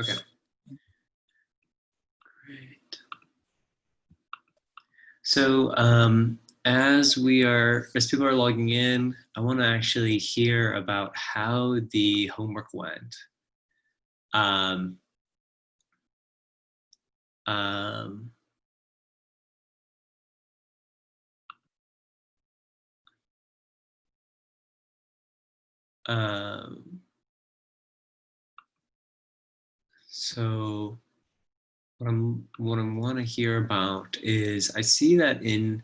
Okay. Great. So as people are logging in, I want to actually hear about how the homework went. Um, um, um, so what I want to hear about is I see that in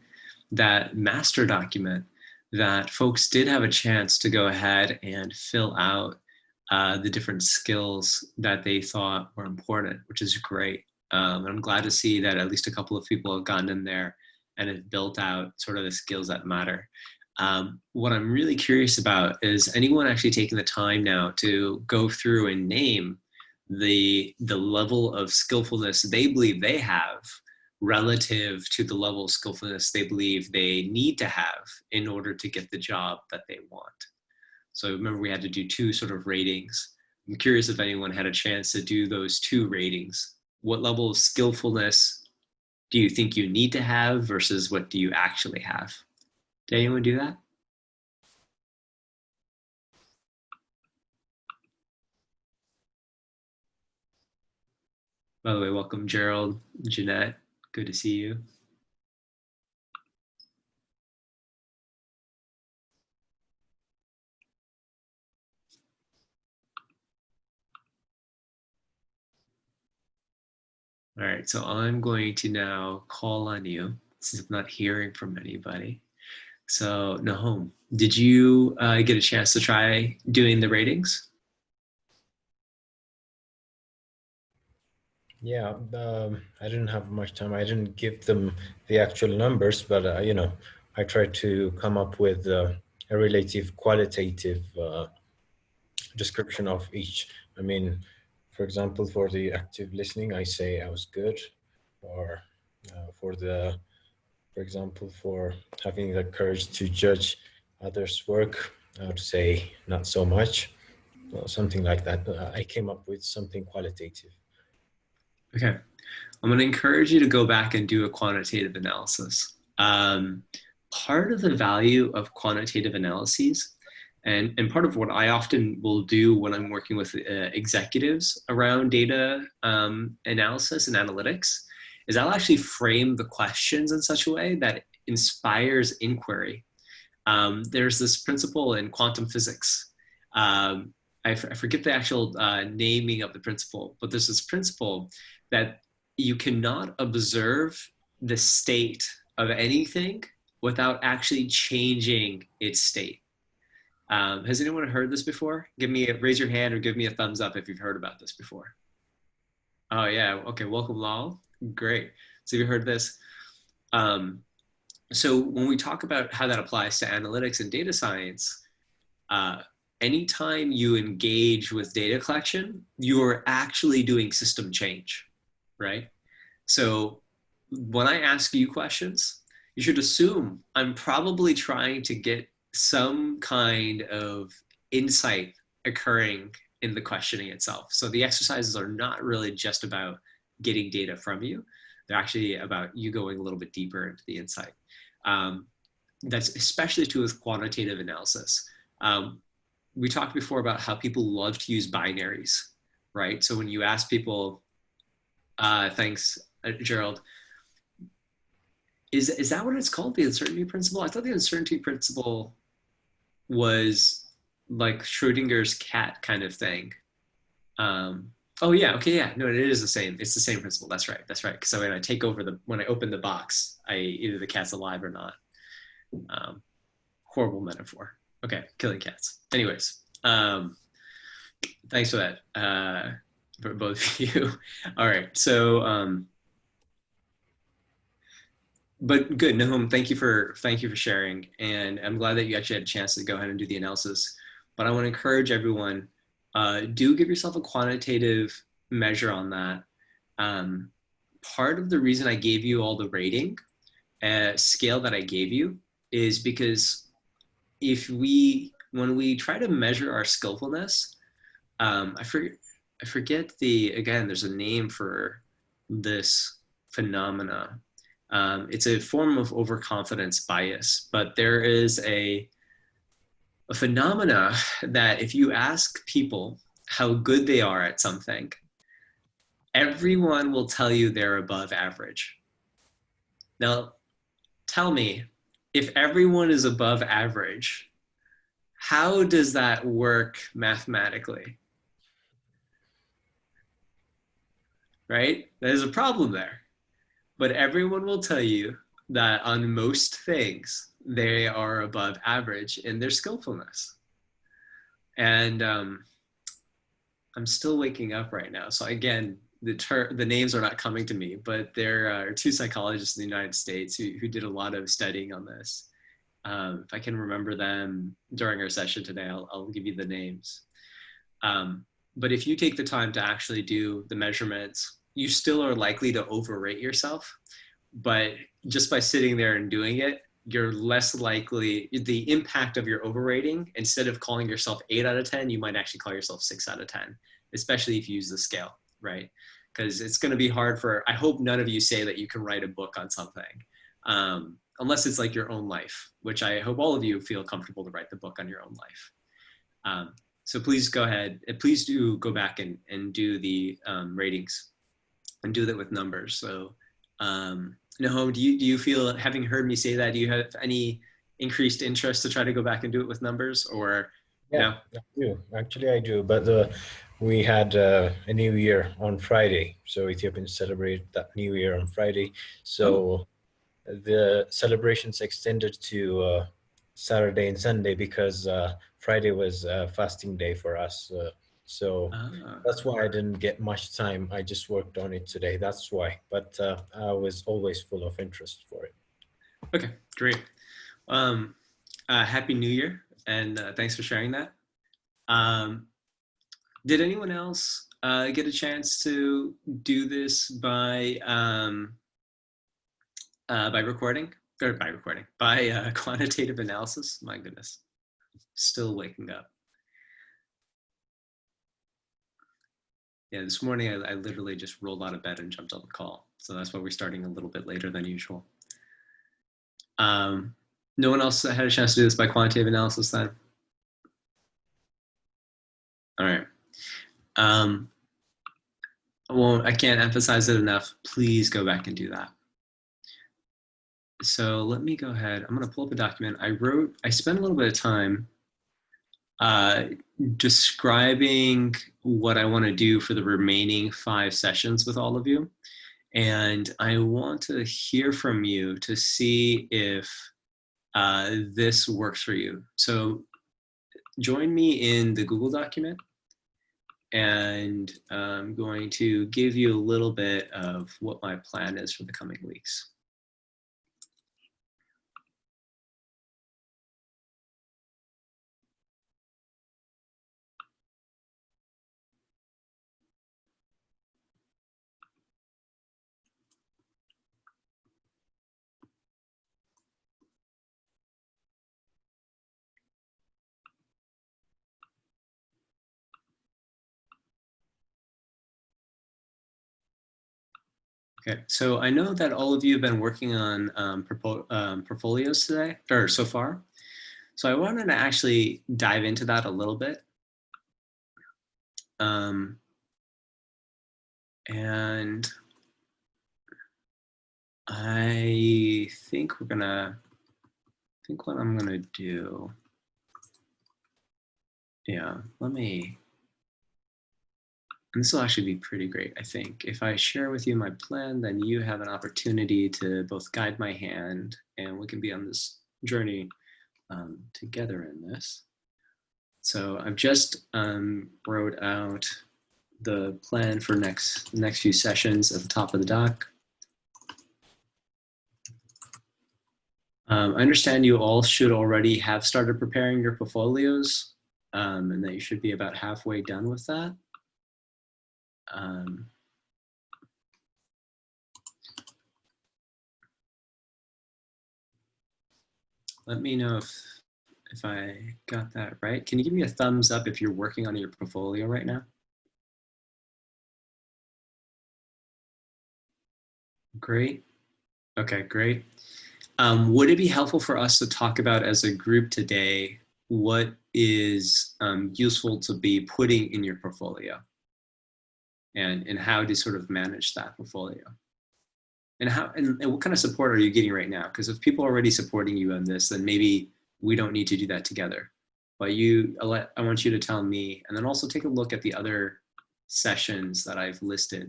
that master document that folks did have a chance to go ahead and fill out the different skills that they thought were important, which is great. And I'm glad to see that at least a couple of people have gone in there and have built out sort of the skills that matter. What I'm really curious about is anyone actually taking the time now to go through and name the level of skillfulness they believe they have relative to the level of skillfulness they believe they need to have in order to get the job that they want. So remember, we had to do two sort of ratings. I'm curious if anyone had a chance to do those two ratings. What level of skillfulness do you think you need to have versus what do you actually have? Did anyone do that? By the way, welcome Gerald, Jeanette. Good to see you. All right, so I'm going to now call on you since I'm not hearing from anybody. So Nahom, did you get a chance to try doing the ratings? Yeah, I didn't have much time. I didn't give them the actual numbers, but I tried to come up with a relative qualitative description of each. I mean, for example, for the active listening, I say I was good, or for example, for having the courage to judge others' work, I would say not so much, or something like that. I came up with something qualitative. Okay, I'm going to encourage you to go back and do a quantitative analysis. Part of the value of quantitative analyses, and part of what I often will do when I'm working with executives around data analysis and analytics, is I'll actually frame the questions in such a way that inspires inquiry. There's this principle in quantum physics. I forget the actual naming of the principle, but there's this principle that you cannot observe the state of anything without actually changing its state. Has anyone heard this before? Raise your hand or give me a thumbs up if you've heard about this before. Oh yeah, okay, welcome Lal. Great. So you heard this. Um, so when we talk about how that applies to analytics and data science, uh, anytime you engage with data collection, you're actually doing system change, right? So when I ask you questions, you should assume I'm probably trying to get some kind of insight occurring in the questioning itself. So the exercises are not really just about getting data from you. They're actually about you going a little bit deeper into the insight. Um, that's especially true with quantitative analysis. We talked before about how people love to use binaries, right? So when you ask people, thanks, Gerald, is that what it's called, the uncertainty principle? I thought the uncertainty principle was like Schrodinger's cat kind of thing. Um, oh yeah, okay, yeah, no, it is the same. It's the same principle. That's right. That's right. Because when I open the box, either the cat's alive or not. Um, Horrible metaphor. Okay, killing cats. Anyways, thanks for that, for both of you. All right, so but good, Nahum. Thank you for sharing, and I'm glad that you actually had a chance to go ahead and do the analysis. But I want to encourage everyone, do give yourself a quantitative measure on that. Um, Part of the reason I gave you all the rating scale that I gave you is because when we try to measure our skillfulness, I forget I forget again, there's a name for this phenomena. It's a form of overconfidence bias, but there is a phenomena that if you ask people how good they are at something, everyone will tell you they're above average. Now, tell me, if everyone is above average, how does that work mathematically? Right? There's a problem there. But everyone will tell you that on most things, they are above average in their skillfulness. And I'm still waking up right now. So again, the names are not coming to me, but there are two psychologists in the United States who did a lot of studying on this. If I can remember them during our session today, I'll give you the names. But if you take the time to actually do the measurements, you still are likely to overrate yourself. But just by sitting there and doing it, you're less likely, the impact of your overrating, instead of calling yourself 8 out of 10, you might actually call yourself 6 out of 10, especially if you use the scale, right? Because it's going to be hard I hope none of you say that you can write a book on something, unless it's like your own life, which I hope all of you feel comfortable to write the book on your own life. So please go ahead, please do go back and do the ratings and do that with numbers. So Nahom, do you feel, having heard me say that, do you have any increased interest to try to go back and do it with numbers, or Yeah, no? I do. Actually, I do. But we had a New Year on Friday, so Ethiopians celebrate that New Year on Friday. Oh, So the celebrations extended to Saturday and Sunday because Friday was a fasting day for us. So ah, that's why I didn't get much time. I just worked on it today. That's why. But I was always full of interest for it. okay, great. Um, Happy New Year, and thanks for sharing that. Um, did anyone else get a chance to do this by recording, or by quantitative analysis? My goodness, still waking up. Yeah, this morning I literally just rolled out of bed and jumped on the call. So that's why we're starting a little bit later than usual. Um, no one else had a chance to do this by quantitative analysis then? All right. Um, well, I can't emphasize it enough. Please go back and do that. So let me go ahead. I'm going to pull up a document. I spent a little bit of time uh, describing what I want to do for the remaining 5 sessions with all of you. And I want to hear from you to see if this works for you. So join me in the Google document, and I'm going to give you a little bit of what my plan is for the coming weeks. Okay, so I know that all of you have been working on portfolios today, or so far. So I wanted to actually dive into that a little bit. And I think what I'm gonna do, yeah, and this will actually be pretty great, I think. If I share with you my plan, then you have an opportunity to both guide my hand, and we can be on this journey together in this. So I've just wrote out the plan for next few sessions at the top of the doc. I understand you all should already have started preparing your portfolios, and that you should be about halfway done with that. Let me know if I got that right. Can you give me a thumbs up if you're working on your portfolio right now? Great. Okay, great. Would it be helpful for us to talk about as a group today what is useful to be putting in your portfolio and how to sort of manage that portfolio? And what kind of support are you getting right now? Because if people are already supporting you on this, then maybe we don't need to do that together. But I want you to tell me, and then also take a look at the other sessions that I've listed.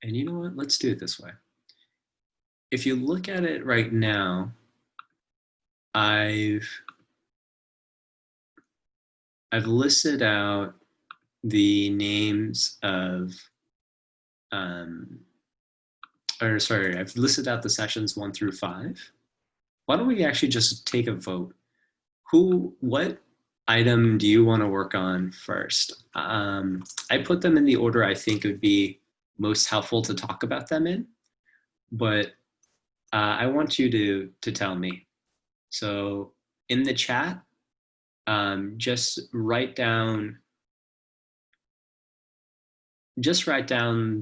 And you know what? Let's do it this way. If you look at it right now, I've listed out the names of, I've listed out the sessions 1 through 5. Why don't we actually just take a vote? What item do you want to work on first? I put them in the order I think it would be most helpful to talk about them in, but I want you to tell me. So in the chat, just write down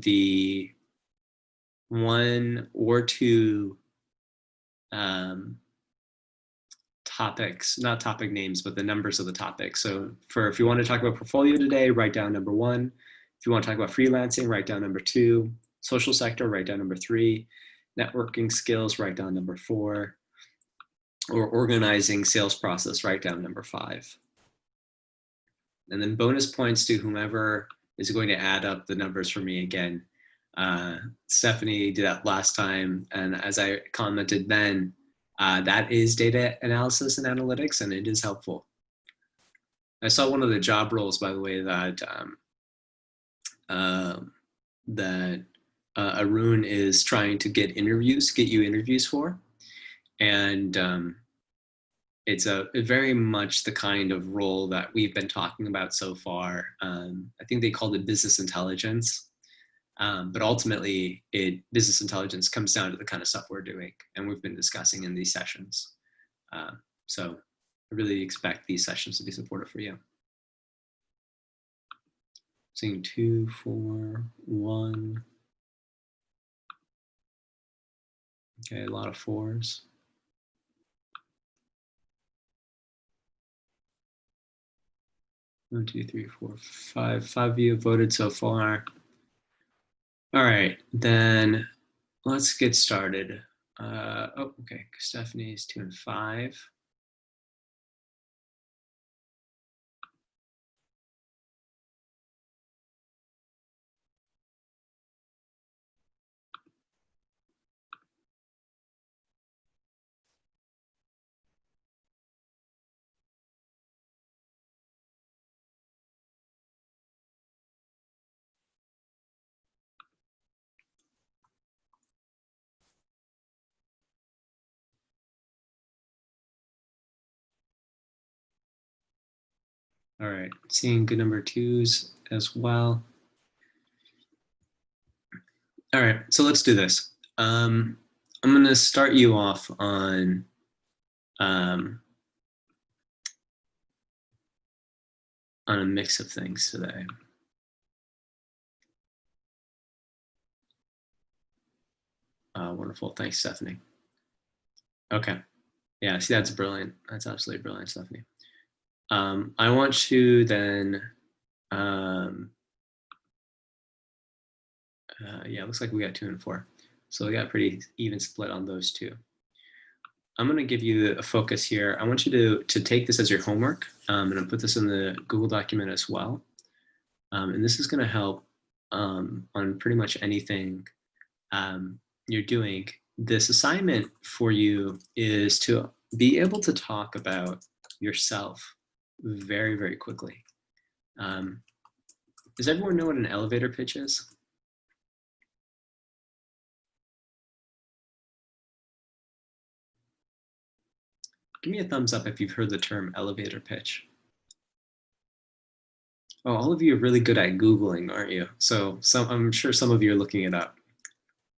the 1 or 2 topics, not topic names, but the numbers of the topic. So if you want to talk about portfolio today, write down number 1. If you want to talk about freelancing, write down number 2. Social sector, write down number 3. Networking skills, write down number 4. Or organizing sales process, write down number 5. And then bonus points to whomever is going to add up the numbers for me again. Stephanie did that last time, and as I commented then, that is data analysis and analytics, and it is helpful. I saw one of the job roles, by the way, that Arun is trying to get you interviews for, and it's very much the kind of role that we've been talking about so far. I think they called it business intelligence. But ultimately, business intelligence comes down to the kind of stuff we're doing, and we've been discussing in these sessions. So I really expect these sessions to be supportive for you. Seeing 2, 4, 1. Okay, a lot of 4s. 1, 2, 3, 4, 5. 5 of you have voted so far. All right, then let's get started. Okay, Stephanie's 2 and 5. All right, seeing good number 2s as well. All right, so let's do this. I'm going to start you off on a mix of things today. Wonderful, thanks, Stephanie. Okay, yeah, see, that's brilliant. That's absolutely brilliant, Stephanie. I want you then, yeah, it looks like we got 2 and 4. So we got a pretty even split on those 2. I'm going to give you a focus here. I want you to take this as your homework. I'm going to put this in the Google document as well. And this is going to help on pretty much anything you're doing. This assignment for you is to be able to talk about yourself very, very quickly. Does everyone know what an elevator pitch is? Give me a thumbs up if you've heard the term elevator pitch. Oh, all of you are really good at Googling, aren't you? So I'm sure some of you are looking it up.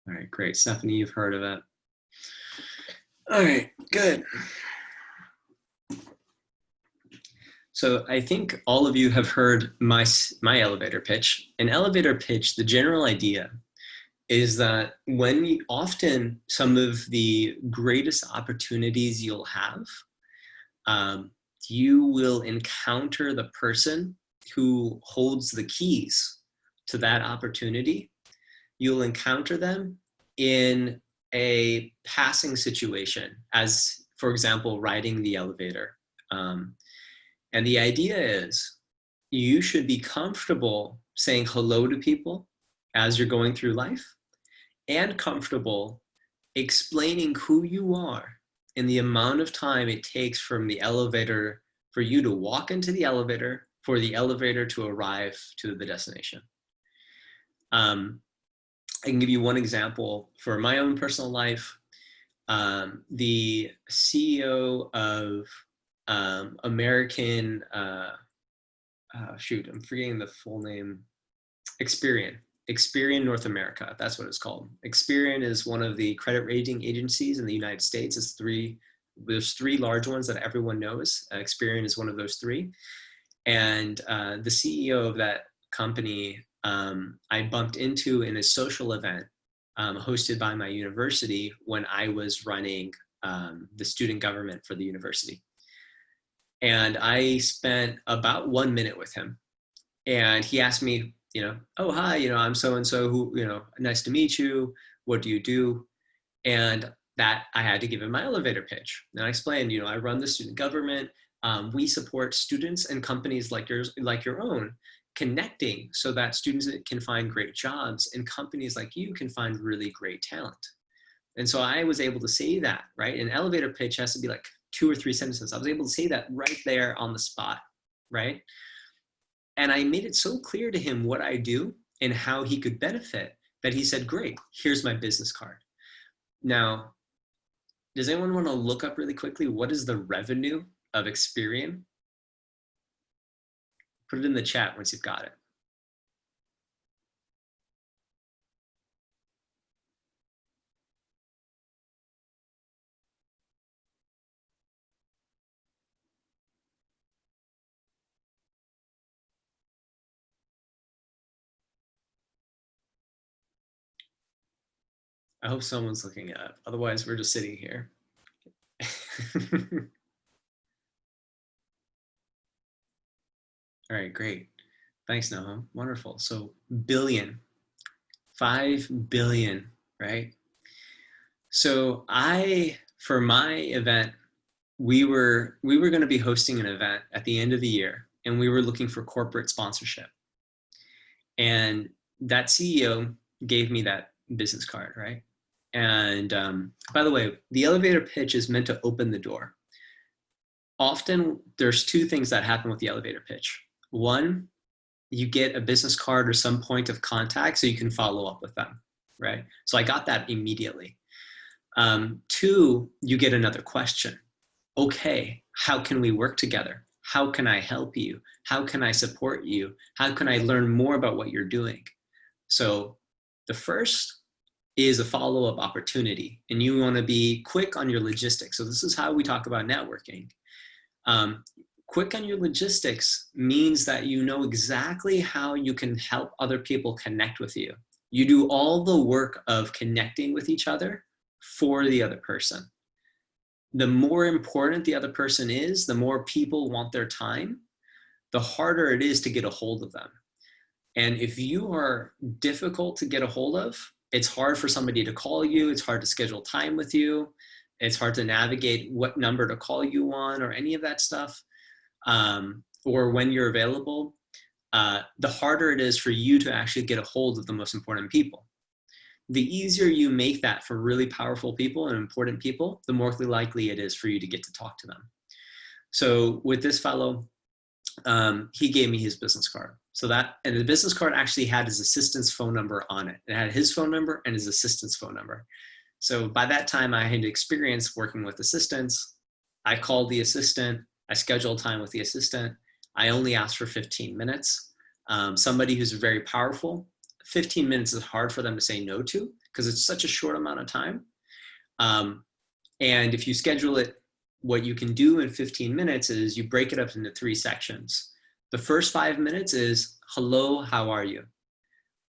All right, great. Stephanie, you've heard of it. All right, good. So I think all of you have heard my elevator pitch. An elevator pitch, the general idea is that often some of the greatest opportunities you'll have, you will encounter the person who holds the keys to that opportunity. You'll encounter them in a passing situation, as, for example, riding the elevator. And the idea is you should be comfortable saying hello to people as you're going through life, and comfortable explaining who you are in the amount of time it takes from the elevator for you to walk into the elevator, for the elevator to arrive to the destination. I can give you one example for my own personal life. The CEO of American, shoot, I'm forgetting the full name, Experian North America, that's what it's called. Experian is one of the credit rating agencies in the United States. There's three large ones that everyone knows. Experian is one of those three. And the CEO of that company, I bumped into in a social event hosted by my university when I was running the student government for the university. And I spent about 1 minute with him. And he asked me, oh, hi, I'm so-and-so, who, nice to meet you. What do you do? And that I had to give him my elevator pitch. And I explained, I run the student government. We support students and companies like your own, connecting so that students can find great jobs and companies like you can find really great talent. And so I was able to say that, right? An elevator pitch has to be like 2 or 3 sentences. I was able to say that right there on the spot, right? And I made it so clear to him what I do and how he could benefit that he said, great, here's my business card. Now, does anyone want to look up really quickly, what is the revenue of Experian? Put it in the chat once you've got it. I hope someone's looking it up. Otherwise, we're just sitting here. All right, great. Thanks, Noam. Wonderful. So billion, 5 billion, right? So for my event, we were going to be hosting an event at the end of the year, and we were looking for corporate sponsorship. And that CEO gave me that business card, right? And by the way, the elevator pitch is meant to open the door. Often there's 2 things that happen with the elevator pitch. One, you get a business card or some point of contact so you can follow up with them, right? So I got that immediately. 2, you get another question. Okay, how can we work together? How can I help you? How can I support you? How can I learn more about what you're doing? So the first is a follow-up opportunity, and you want to be quick on your logistics. So this is how we talk about networking. Quick on your logistics means that you know exactly how you can help other people connect with you. You do all the work of connecting with each other for the other person. The more important the other person is, the more people want their time, the harder it is to get a hold of them. And if you are difficult to get a hold of, it's hard for somebody to call you. It's hard to schedule time with you. It's hard to navigate what number to call you on or any of that stuff. Or when you're available, the harder it is for you to actually get a hold of the most important people. The easier you make that for really powerful people and important people, the more likely it is for you to get to talk to them. So with this fellow, he gave me his business card. And the business card actually had his assistant's phone number on it. It had his phone number and his assistant's phone number. So by that time, I had experience working with assistants. I called the assistant. I scheduled time with the assistant. I only asked for 15 minutes. Somebody who's very powerful, 15 minutes is hard for them to say no to because it's such a short amount of time. And if you schedule it, what you can do in 15 minutes is you break it up into 3 sections. The first 5 minutes is, hello, how are you?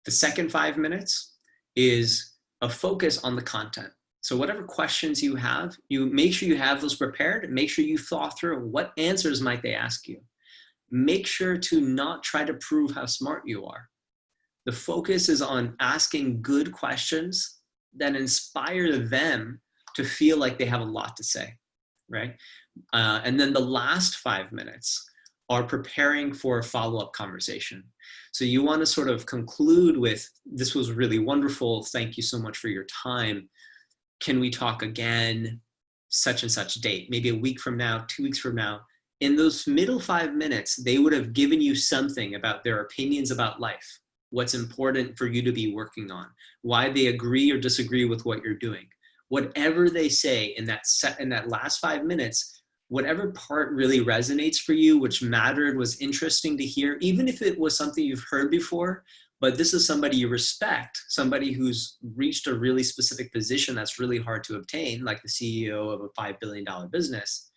The second 5 minutes is a focus on the content. So whatever questions you have, you make sure you have those prepared. Make sure you thought through what answers might they ask you. Make sure to not try to prove how smart you are. The focus is on asking good questions that inspire them to feel like they have a lot to say, right? And then the last 5 minutes are preparing for a follow-up conversation. So you want to sort of conclude with, this was really wonderful. Thank you so much for your time. Can we talk again, such and such date, maybe a week from now, 2 weeks from now? In those middle 5 minutes, they would have given you something about their opinions about life, what's important for you to be working on, why they agree or disagree with what you're doing. Whatever they say in that last 5 minutes, whatever part really resonates for you, which mattered, was interesting to hear, even if it was something you've heard before, but this is somebody you respect, somebody who's reached a really specific position that's really hard to obtain, like the CEO of a $5 billion business.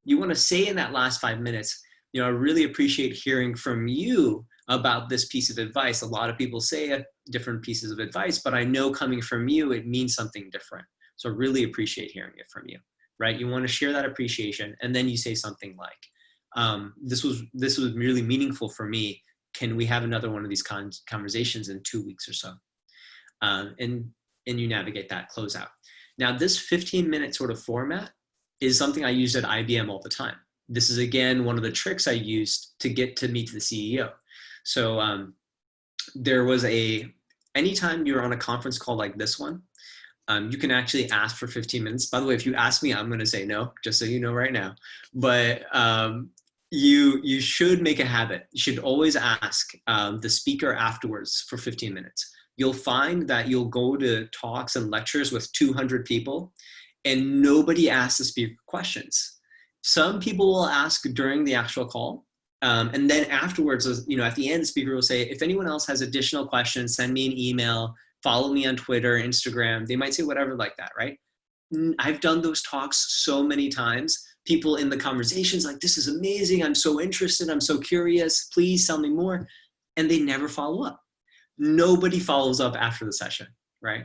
You want to say in that last 5 minutes, I really appreciate hearing from you about this piece of advice. A lot of people say different pieces of advice, but I know coming from you, it means something different. So I really appreciate hearing it from you, right? You want to share that appreciation, and then you say something like, this was really meaningful for me. Can we have another one of these conversations in 2 weeks or so? And you navigate that closeout. Now, this 15-minute sort of format is something I use at IBM all the time. This is, again, one of the tricks I used to get to meet the CEO. So there was anytime you're on a conference call like this one, you can actually ask for 15 minutes. By the way, if you ask me, I'm going to say no, just so you know right now. But you should make a habit. You should always ask the speaker afterwards for 15 minutes. You'll find that you'll go to talks and lectures with 200 people, and nobody asks the speaker questions. Some people will ask during the actual call. And then afterwards, at the end, the speaker will say, if anyone else has additional questions, send me an email, follow me on Twitter, Instagram. They might say whatever like that, right? I've done those talks so many times. People in the conversations like, this is amazing. I'm so interested. I'm so curious. Please tell me more. And they never follow up. Nobody follows up after the session, right?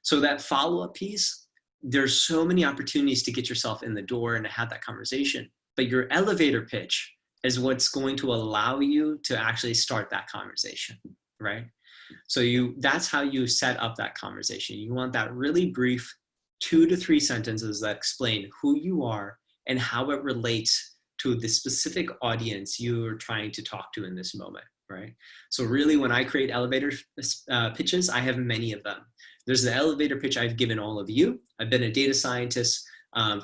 So that follow-up piece, there's so many opportunities to get yourself in the door and to have that conversation. But your elevator pitch is what's going to allow you to actually start that conversation, right? So that's how you set up that conversation. You want that really brief 2 to 3 sentences that explain who you are and how it relates to the specific audience you're trying to talk to in this moment, right? So really, when I create elevator pitches, I have many of them. There's the elevator pitch I've given all of you. I've been a data scientist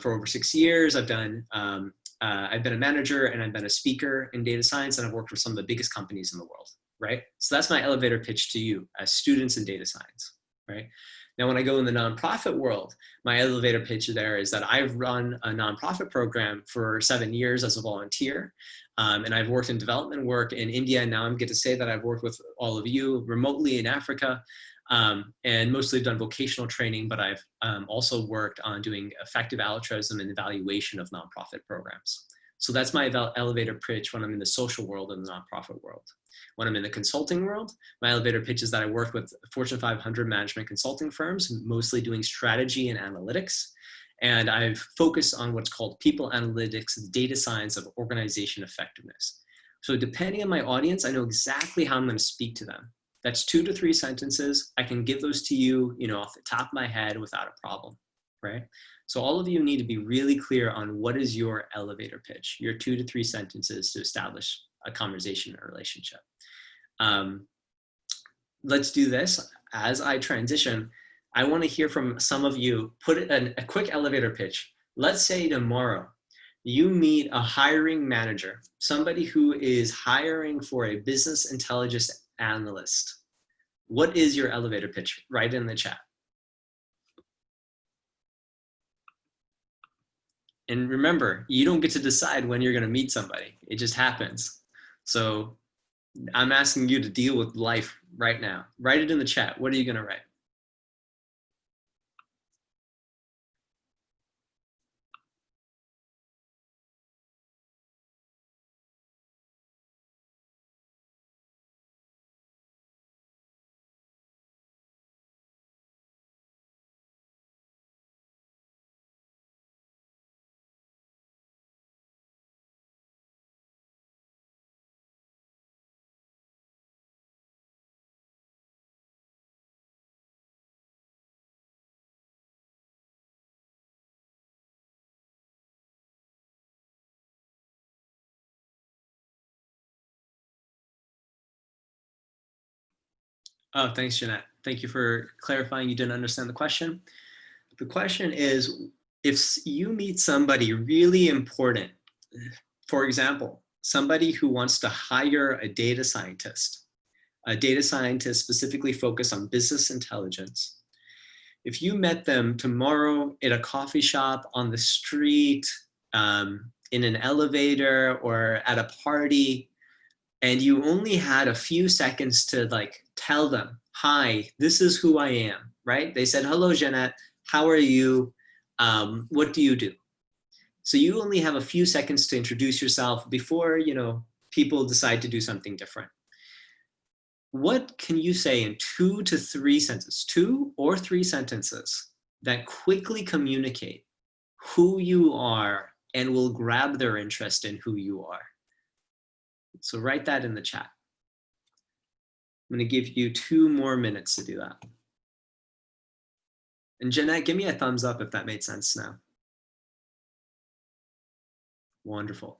for over 6 years. I've been a manager, and I've been a speaker in data science, and I've worked with some of the biggest companies in the world, right? So that's my elevator pitch to you as students in data science, right? Now, when I go in the nonprofit world, my elevator pitch there is that I've run a nonprofit program for 7 years as a volunteer, and I've worked in development work in India, and now I'm get to say that I've worked with all of you remotely in Africa, and mostly done vocational training, but I've also worked on doing effective altruism and evaluation of nonprofit programs. So that's my elevator pitch when I'm in the social world and the nonprofit world. When I'm in the consulting world, my elevator pitch is that I work with Fortune 500 management consulting firms, mostly doing strategy and analytics. And I've focused on what's called people analytics, the data science of organization effectiveness. So depending on my audience, I know exactly how I'm going to speak to them. That's 2 to 3 sentences. I can give those to you, off the top of my head without a problem, right? So all of you need to be really clear on what is your elevator pitch, your 2 to 3 sentences to establish a conversation or relationship. Let's do this. As I transition, I want to hear from some of you. Put a quick elevator pitch. Let's say tomorrow you meet a hiring manager, somebody who is hiring for a business intelligence analyst. What is your elevator pitch? Write in the chat. And remember, you don't get to decide when you're going to meet somebody. It just happens. So I'm asking you to deal with life right now. Write it in the chat. What are you going to write? Oh, thanks, Jeanette. Thank you for clarifying you didn't understand the question. The question is, if you meet somebody really important, for example, somebody who wants to hire a data scientist specifically focused on business intelligence, if you met them tomorrow at a coffee shop, on the street, in an elevator, or at a party, and you only had a few seconds to like tell them, hi, this is who I am, right? They said, hello, Jeanette, how are you? What do you do? So you only have a few seconds to introduce yourself before, people decide to do something different. What can you say in 2 or 3 sentences that quickly communicate who you are and will grab their interest in who you are? So write that in the chat. I'm going to give you 2 more minutes to do that. And Jeanette, give me a thumbs up if that made sense now. Wonderful.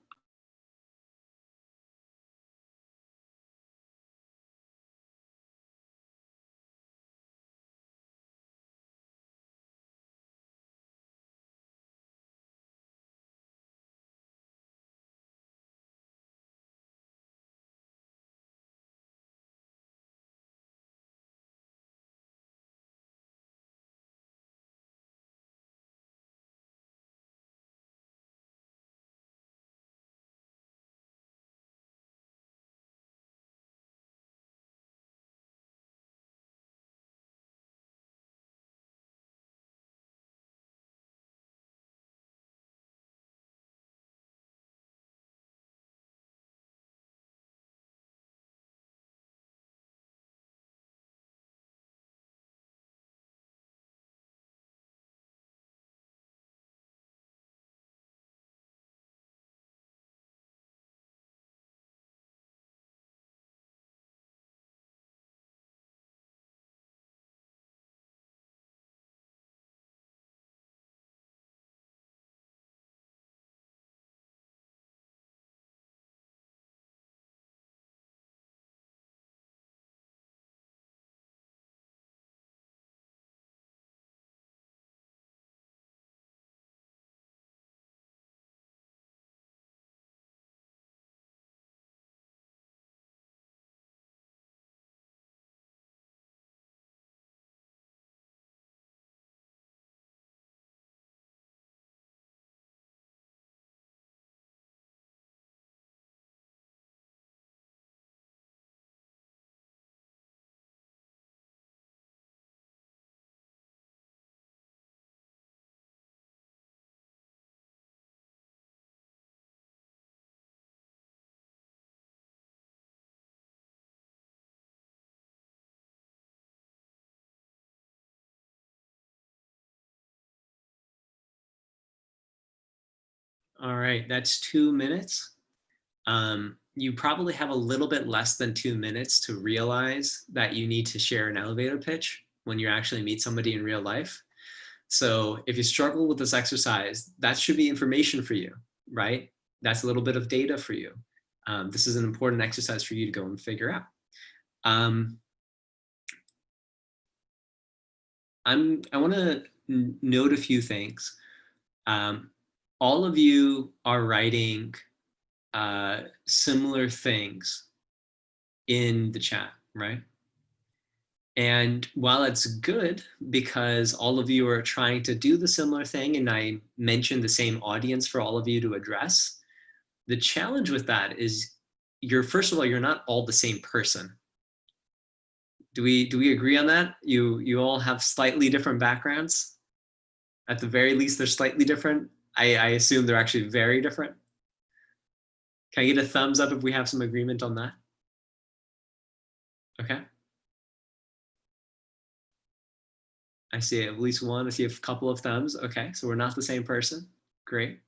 All right, that's 2 minutes. You probably have a little bit less than 2 minutes to realize that you need to share an elevator pitch when you actually meet somebody in real life. So if you struggle with this exercise, that should be information for you, right? That's a little bit of data for you. This is an important exercise for you to go and figure out. I want to note a few things. All of you are writing similar things in the chat, right? And while it's good because all of you are trying to do the similar thing, and I mentioned the same audience for all of you to address, the challenge with that is first of all, you're not all the same person. Do we agree on that? You all have slightly different backgrounds. At the very least, they're slightly different. I assume they're actually very different. Can I get a thumbs up if we have some agreement on that? Okay. I see at least one. I see a couple of thumbs. Okay, so we're not the same person. Great.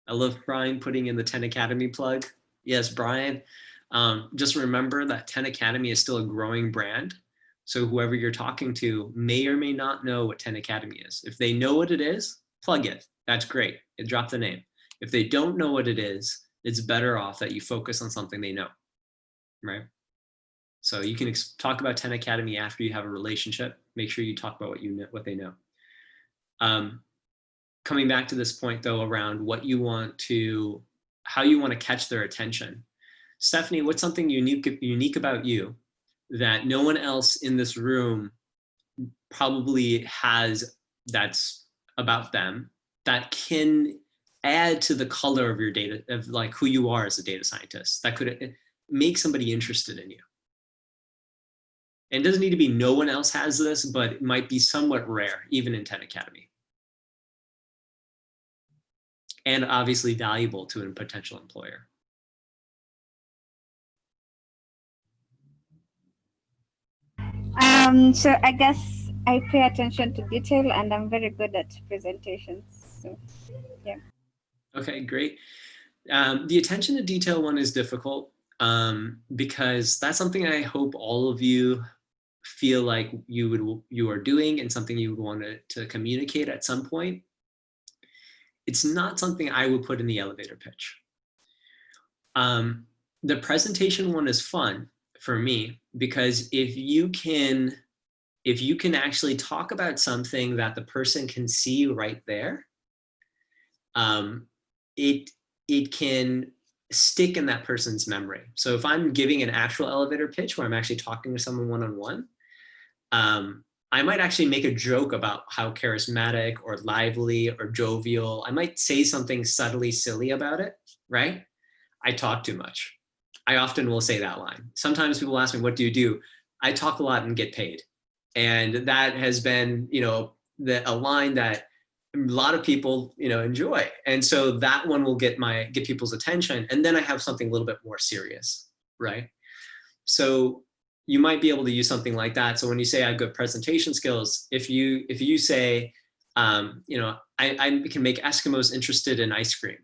I love Brian putting in the 10 Academy plug. Yes, Brian. Just remember that 10 Academy is still a growing brand. So whoever you're talking to may or may not know what 10 Academy is. If they know what it is, plug it. That's great. Drop the name. If they don't know what it is, it's better off that you focus on something they know, right? So you can talk about 10 Academy after you have a relationship. Make sure you talk about what you know, what they know. Coming back to this point though, around what you want to, how you want to catch their attention. Stephanie, what's something unique about you that no one else in this room probably has, that's about them, that can add to the color of your data, of like who you are as a data scientist, that could make somebody interested in you? And it doesn't need to be no one else has this, but it might be somewhat rare, even in 10 Academy. And obviously valuable to a potential employer. So I guess I pay attention to detail and I'm very good at presentations. So, yeah. Okay, great. The attention to detail one is difficult because that's something I hope all of you feel like you are doing and something you would want to communicate at some point. It's not something I would put in the elevator pitch. The presentation one is fun for me because if you can actually talk about something that the person can see right there, it can stick in that person's memory. So if I'm giving an actual elevator pitch where I'm actually talking to someone one-on-one, I might actually make a joke about how charismatic or lively or jovial. I might say something subtly silly about it, right? I talk too much. I often will say that line. Sometimes people ask me, what do you do? I talk a lot and get paid. And that has been, a line that a lot of people, enjoy. And so that one will get people's attention. And then I have something a little bit more serious, right? So you might be able to use something like that. So when you say I have good presentation skills, if you say, I can make Eskimos interested in ice cream,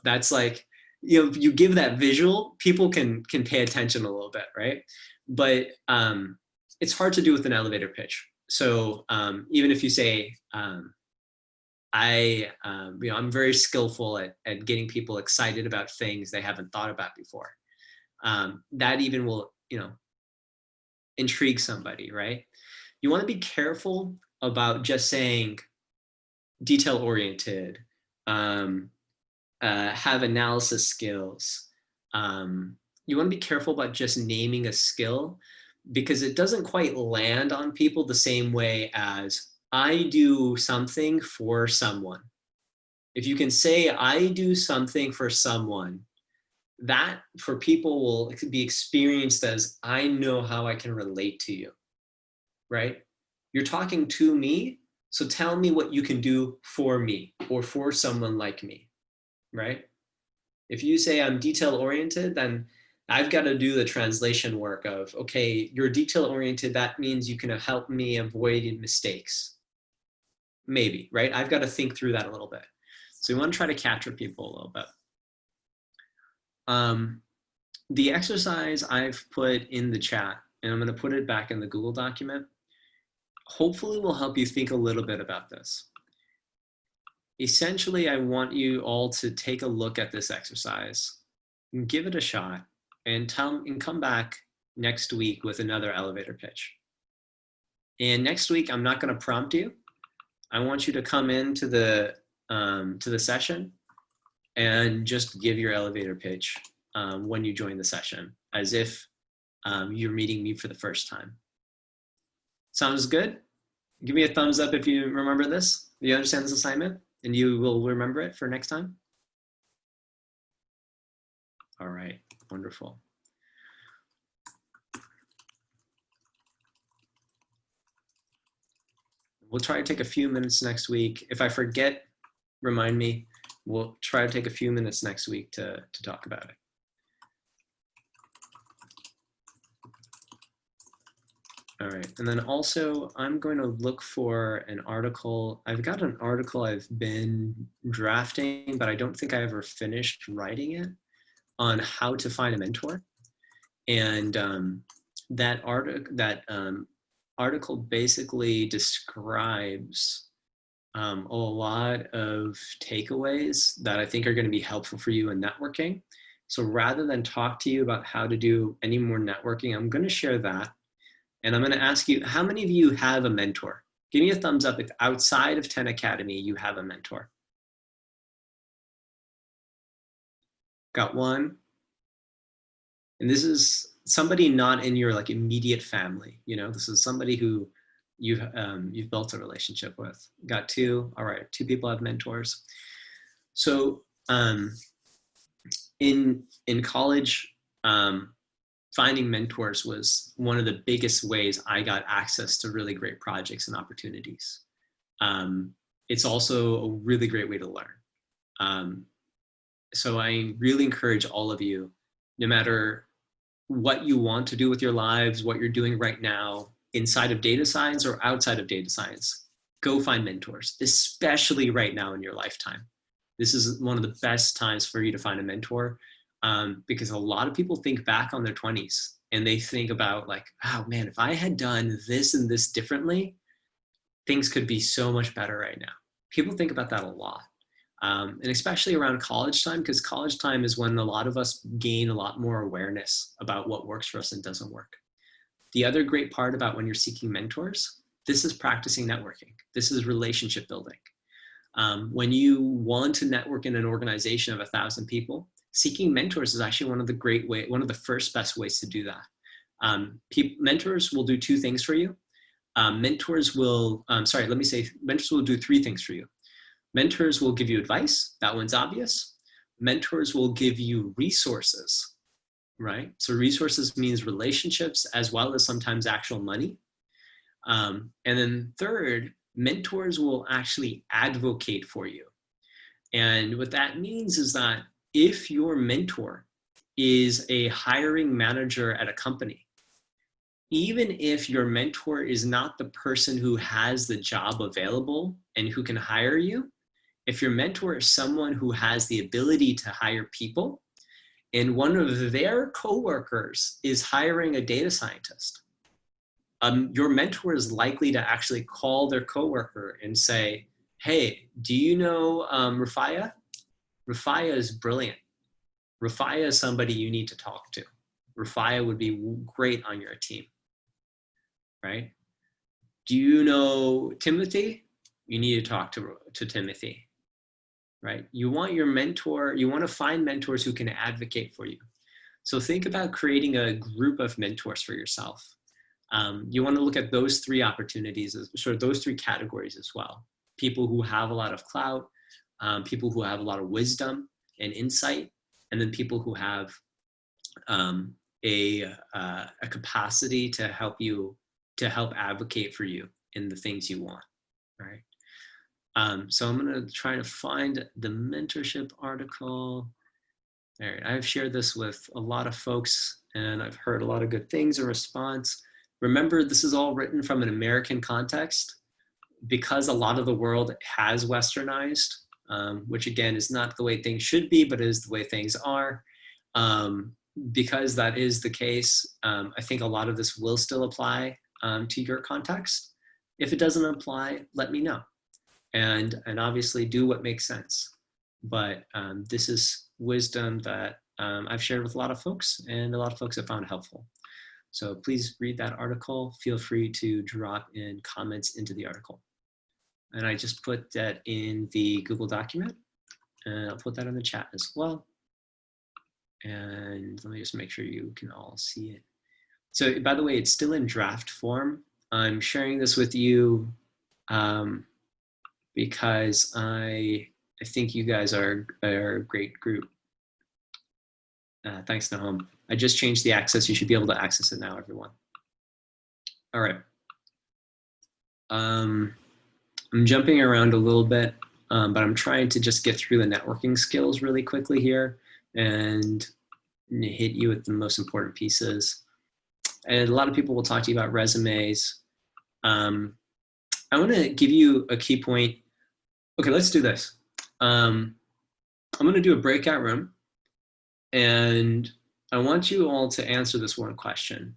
that's like, you give that visual, people can pay attention a little bit, right? But it's hard to do with an elevator pitch. So even if you say, I'm very skillful at getting people excited about things they haven't thought about before. That even will, intrigue somebody, right? You want to be careful about just saying detail oriented, have analysis skills. You want to be careful about just naming a skill because it doesn't quite land on people the same way as I do something for someone. If you can say I do something for someone, that for people will be experienced as I know how I can relate to you, right? You're talking to me, so tell me what you can do for me or for someone like me, right? If you say I'm detail oriented, then I've got to do the translation work of, okay, you're detail oriented, that means you can help me avoid mistakes. Maybe, right? I've got to think through that a little bit. So we want to try to capture people a little bit. The exercise I've put in the chat, and I'm going to put it back in the Google document, hopefully will help you think a little bit about this. Essentially, I want you all to take a look at this exercise and give it a shot and come back next week with another elevator pitch. And next week, I'm not going to prompt you. I want you to come into the session and just give your elevator pitch when you join the session, as if you're meeting me for the first time. Sounds good? Give me a thumbs up if you remember this. Do you understand this assignment? And you will remember it for next time? All right, wonderful. We'll try to take a few minutes next week. If I forget, remind me. We'll try to take a few minutes next week to talk about it. All right, and then also I'm going to look for an article. I've got an article I've been drafting, but I don't think I ever finished writing it, on how to find a mentor. And that article basically describes a lot of takeaways that I think are going to be helpful for you in networking. So rather than talk to you about how to do any more networking, I'm going to share that. And I'm going to ask you, how many of you have a mentor? Give me a thumbs up if outside of 10 Academy, you have a mentor. Got one. And this is somebody not in your like immediate family. You know, this is somebody who you've built a relationship with. Got two. All right, two people have mentors. So in college, finding mentors was one of the biggest ways I got access to really great projects and opportunities. It's also a really great way to learn. So I really encourage all of you, no matter what you want to do with your lives, what you're doing right now, inside of data science or outside of data science, go find mentors, especially right now in your lifetime. This is one of the best times for you to find a mentor, because a lot of people think back on their 20s and they think about like, oh man, if I had done this and this differently, things could be so much better right now. People think about that a lot. And especially around college time, because college time is when a lot of us gain a lot more awareness about what works for us and doesn't work. The other great part about when you're seeking mentors, this is practicing networking. This is relationship building. When you want to network in an organization of 1,000 people, seeking mentors is actually one of the first best ways to do that. Mentors will do two things for you. Mentors will do three things for you. Mentors will give you advice. That one's obvious. Mentors will give you resources, right? So resources means relationships as well as sometimes actual money. And then third, mentors will actually advocate for you. And what that means is that if your mentor is a hiring manager at a company, even if your mentor is not the person who has the job available and who can hire you, if your mentor is someone who has the ability to hire people and one of their coworkers is hiring a data scientist, your mentor is likely to actually call their coworker and say, hey, do you know Rafaya? Rafaya is brilliant. Rafaya is somebody you need to talk to. Rafaya would be great on your team, right? Do you know Timothy? You need to talk to Timothy, right? You want your mentor, you want to find mentors who can advocate for you. So think about creating a group of mentors for yourself. You want to look at those three opportunities, sort of those three categories as well. People who have a lot of clout, people who have a lot of wisdom and insight, and then people who have a capacity to help advocate for you in the things you want, right? So I'm going to try to find the mentorship article. All right, I've shared this with a lot of folks and I've heard a lot of good things in response. Remember, this is all written from an American context because a lot of the world has westernized, which again is not the way things should be, but is the way things are. Because that is the case, I think a lot of this will still apply to your context. If it doesn't apply, let me know. And obviously do what makes sense. But this is wisdom that I've shared with a lot of folks and a lot of folks have found helpful. So please read that article. Feel free to drop in comments into the article. And I just put that in the Google document and I'll put that in the chat as well. And let me just make sure you can all see it. So by the way, it's still in draft form. I'm sharing this with you because I think you guys are a great group. Thanks, Nahum. I just changed the access. You should be able to access it now, everyone. All right. I'm jumping around a little bit, but I'm trying to just get through the networking skills really quickly here and hit you with the most important pieces. And a lot of people will talk to you about resumes. I want to give you a key point. Okay, let's do this. I'm going to do a breakout room. And I want you all to answer this one question.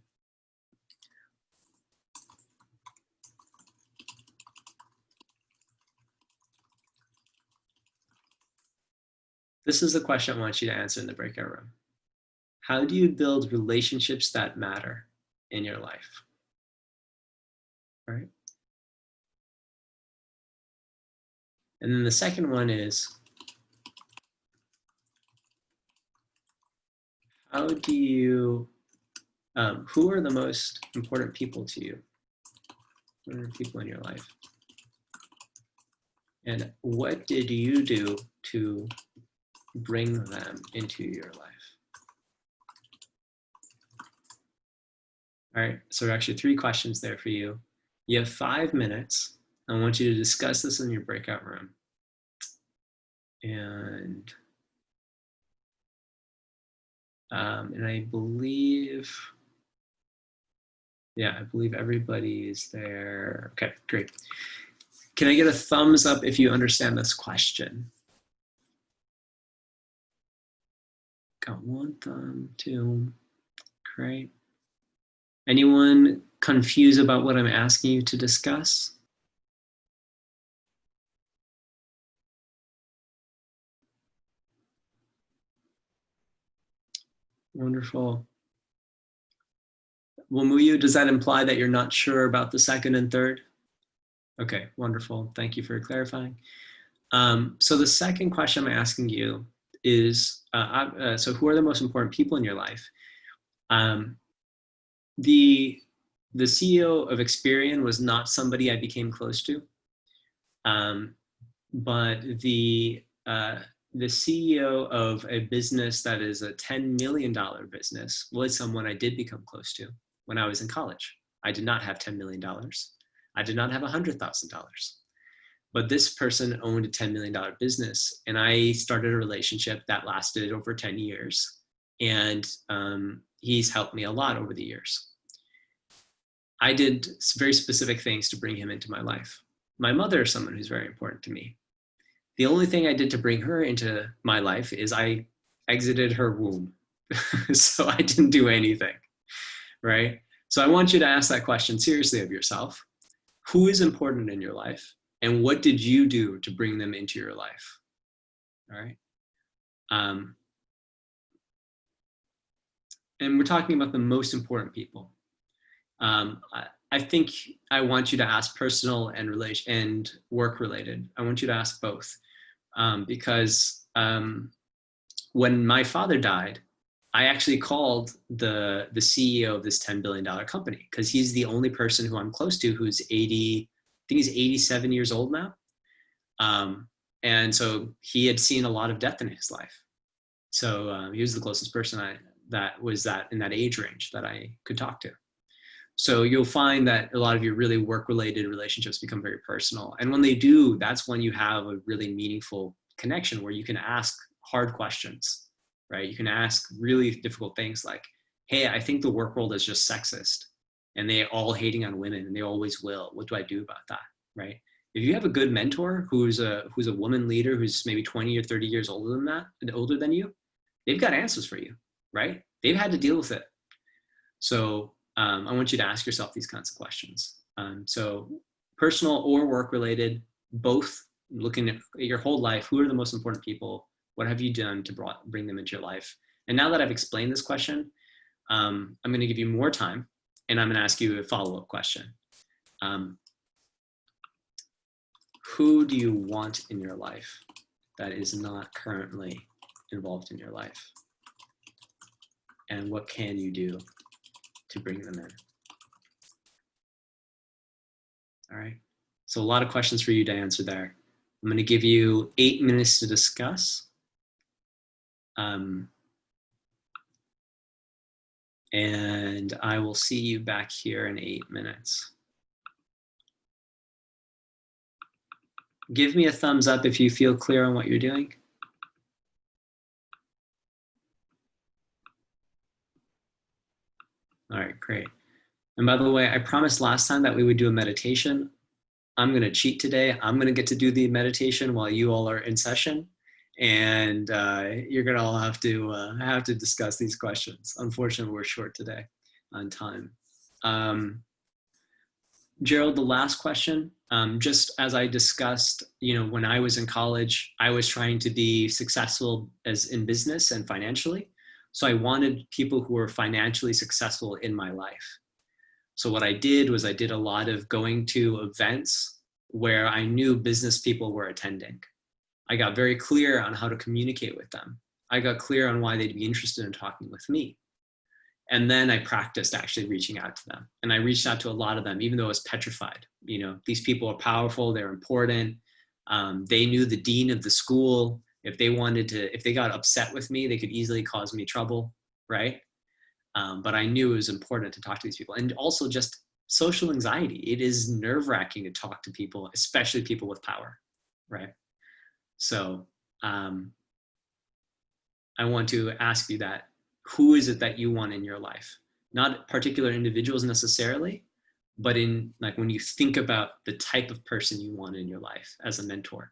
This is the question I want you to answer in the breakout room. How do you build relationships that matter in your life? All right. And then the second one is, how do you, who are the most important people to you? Who are the people in your life? And what did you do to bring them into your life? All right, so actually 3 questions there for you. You have 5 minutes. I want you to discuss this in your breakout room. And I believe, yeah, I believe everybody is there. Okay, great. Can I get a thumbs up if you understand this question? Got 1 thumb, 2, great. Anyone confused about what I'm asking you to discuss? Wonderful. Well, Muyu, does that imply that you're not sure about the second and third? Okay, wonderful. Thank you for clarifying. So the second question I'm asking you is, so who are the most important people in your life? The CEO of Experian was not somebody I became close to, but the CEO of a business that is a $10 million business was someone I did become close to when I was in college. I did not have $10 million. I did not have $100,000. But this person owned a $10 million business, and I started a relationship that lasted over 10 years. And he's helped me a lot over the years. I did very specific things to bring him into my life. My mother is someone who's very important to me. The only thing I did to bring her into my life is I exited her womb. So I didn't do anything, right? So I want you to ask that question seriously of yourself. Who is important in your life? And what did you do to bring them into your life? All right. And we're talking about the most important people. I think I want you to ask personal and work related. I want you to ask both, because when my father died, I actually called the CEO of this $10 billion company, because he's the only person who I'm close to who's 80, I think he's 87 years old now. And so he had seen a lot of death in his life. So he was the closest person that was in that age range that I could talk to. So you'll find that a lot of your really work-related relationships become very personal. And when they do, that's when you have a really meaningful connection where you can ask hard questions, right? You can ask really difficult things like, hey, I think the work world is just sexist and they're all hating on women and they always will. What do I do about that, right? If you have a good mentor who's a woman leader who's maybe 20 or 30 years older than you, they've got answers for you, right? They've had to deal with it. So I want you to ask yourself these kinds of questions. So personal or work related, both, looking at your whole life, who are the most important people? What have you done to bring them into your life? And now that I've explained this question, I'm going to give you more time and I'm going to ask you a follow-up question. Who do you want in your life that is not currently involved in your life? And what can you do to bring them in? All right. So a lot of questions for you to answer there. I'm going to give you 8 minutes to discuss. And I will see you back here in 8 minutes. Give me a thumbs up if you feel clear on what you're doing. All right, great. And by the way, I promised last time that we would do a meditation. I'm going to cheat today. I'm going to get to do the meditation while you all are in session. And you're going to all have to discuss these questions. Unfortunately, we're short today on time. Gerald, the last question, just as I discussed, when I was in college, I was trying to be successful as in business and financially. So I wanted people who were financially successful in my life. So what I did was I did a lot of going to events where I knew business people were attending. I got very clear on how to communicate with them. I got clear on why they'd be interested in talking with me. And then I practiced actually reaching out to them. And I reached out to a lot of them, even though I was petrified. These people are powerful, they're important. They knew the dean of the school. If they got upset with me, they could easily cause me trouble, right? But I knew it was important to talk to these people. And also just social anxiety. It is nerve-wracking to talk to people, especially people with power, right? So I want to ask you that. Who is it that you want in your life? Not particular individuals necessarily, but in like when you think about the type of person you want in your life as a mentor,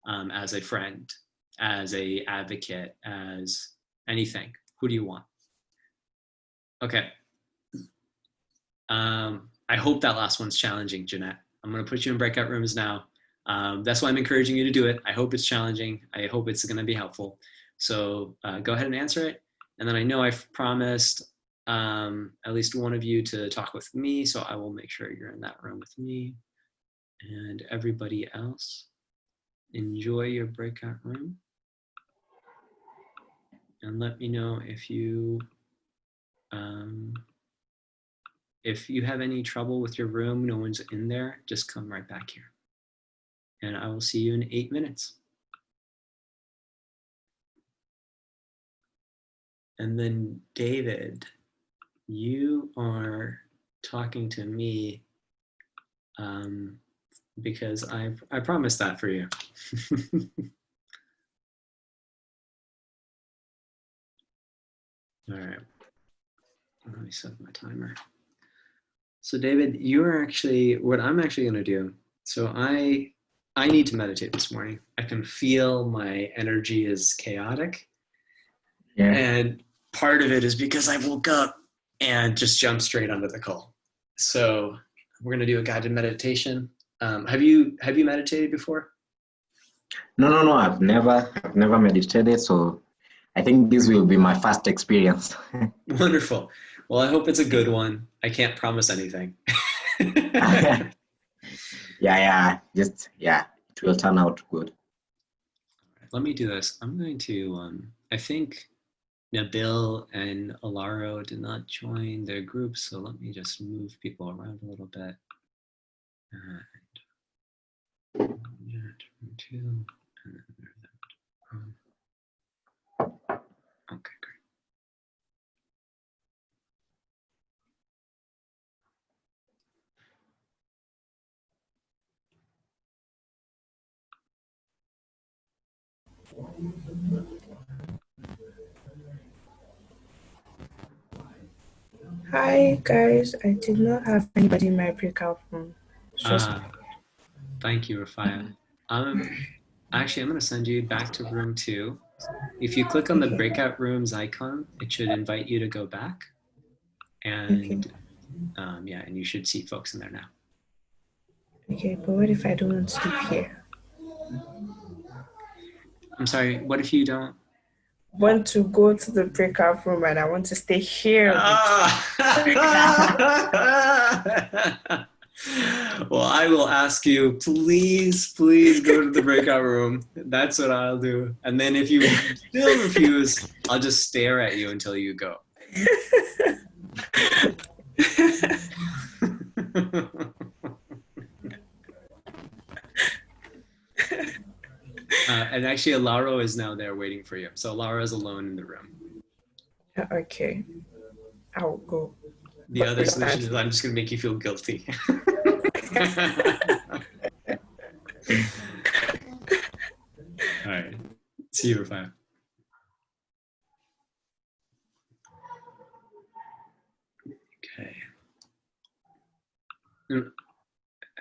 as a friend, as a advocate, as anything, who do you want? Okay. I hope that last one's challenging, Jeanette. I'm going to put you in breakout rooms now. That's why I'm encouraging you to do it. I hope it's challenging. I hope it's going to be helpful. So go ahead and answer it. And then I know I've promised at least one of you to talk with me, so I will make sure you're in that room with me. And everybody else, enjoy your breakout room. And let me know if you have any trouble with your room, no one's in there, just come right back here. And I will see you in 8 minutes. And then David, you are talking to me because I promised that for you. All right, let me set my timer. So David, what I'm actually gonna do, so I need to meditate this morning. I can feel my energy is chaotic. Yeah. And part of it is because I woke up and just jumped straight onto the call. So we're going to do a guided meditation. Have you meditated before? No. I've never meditated, so I think this will be my first experience. Wonderful. Well, I hope it's a good one. I can't promise anything. Yeah. It will turn out good. Let me do this. I'm going to, I think Nabil and Alaro did not join their group, so let me just move people around a little bit. And two, and okay, great. Hi guys, I did not have anybody in my breakout room. It's just Thank you, Rafaya. Actually, I'm going to send you back to room 2. If you click on the breakout rooms icon, it should invite you to go back. And yeah, and you should see folks in there now. Okay, but what if I don't want to live here? I'm sorry, what if you don't? Want to go to the breakout room and I want to stay here. Well, I will ask you, please go to the breakout room. That's what I'll do. And then if you still refuse, I'll just stare at you until you go. And actually, Alaro is now there waiting for you. So Alaro is alone in the room. Okay, I'll go. The other solution is I'm just going to make you feel guilty. All right. See you, Rafaya. Okay.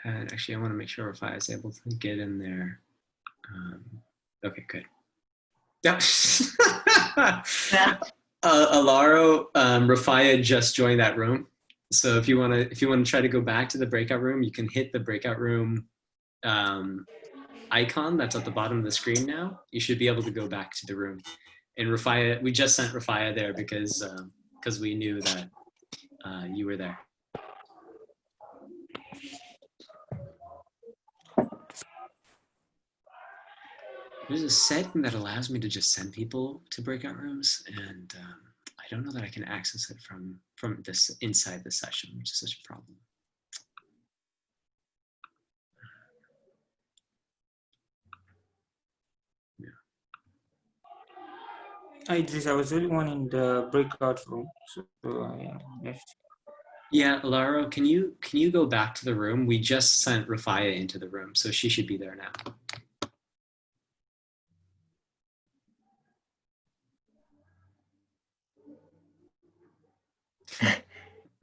And actually, I want to make sure Rafaya is able to get in there. Okay, good. Yeah. Alaro, Rafaya just joined that room. So if you want to try to go back to the breakout room, you can hit the breakout room icon that's at the bottom of the screen now. You should be able to go back to the room. And Rafaya, we just sent Rafaya there because we knew that you were there. There's a setting that allows me to just send people to breakout rooms, and I don't know that I can access it from this inside the session, which is such a problem. Idris, I was the only one in the breakout room, so I left. Yeah, Laro, can you go back to the room? We just sent Rafaya into the room, so she should be there now.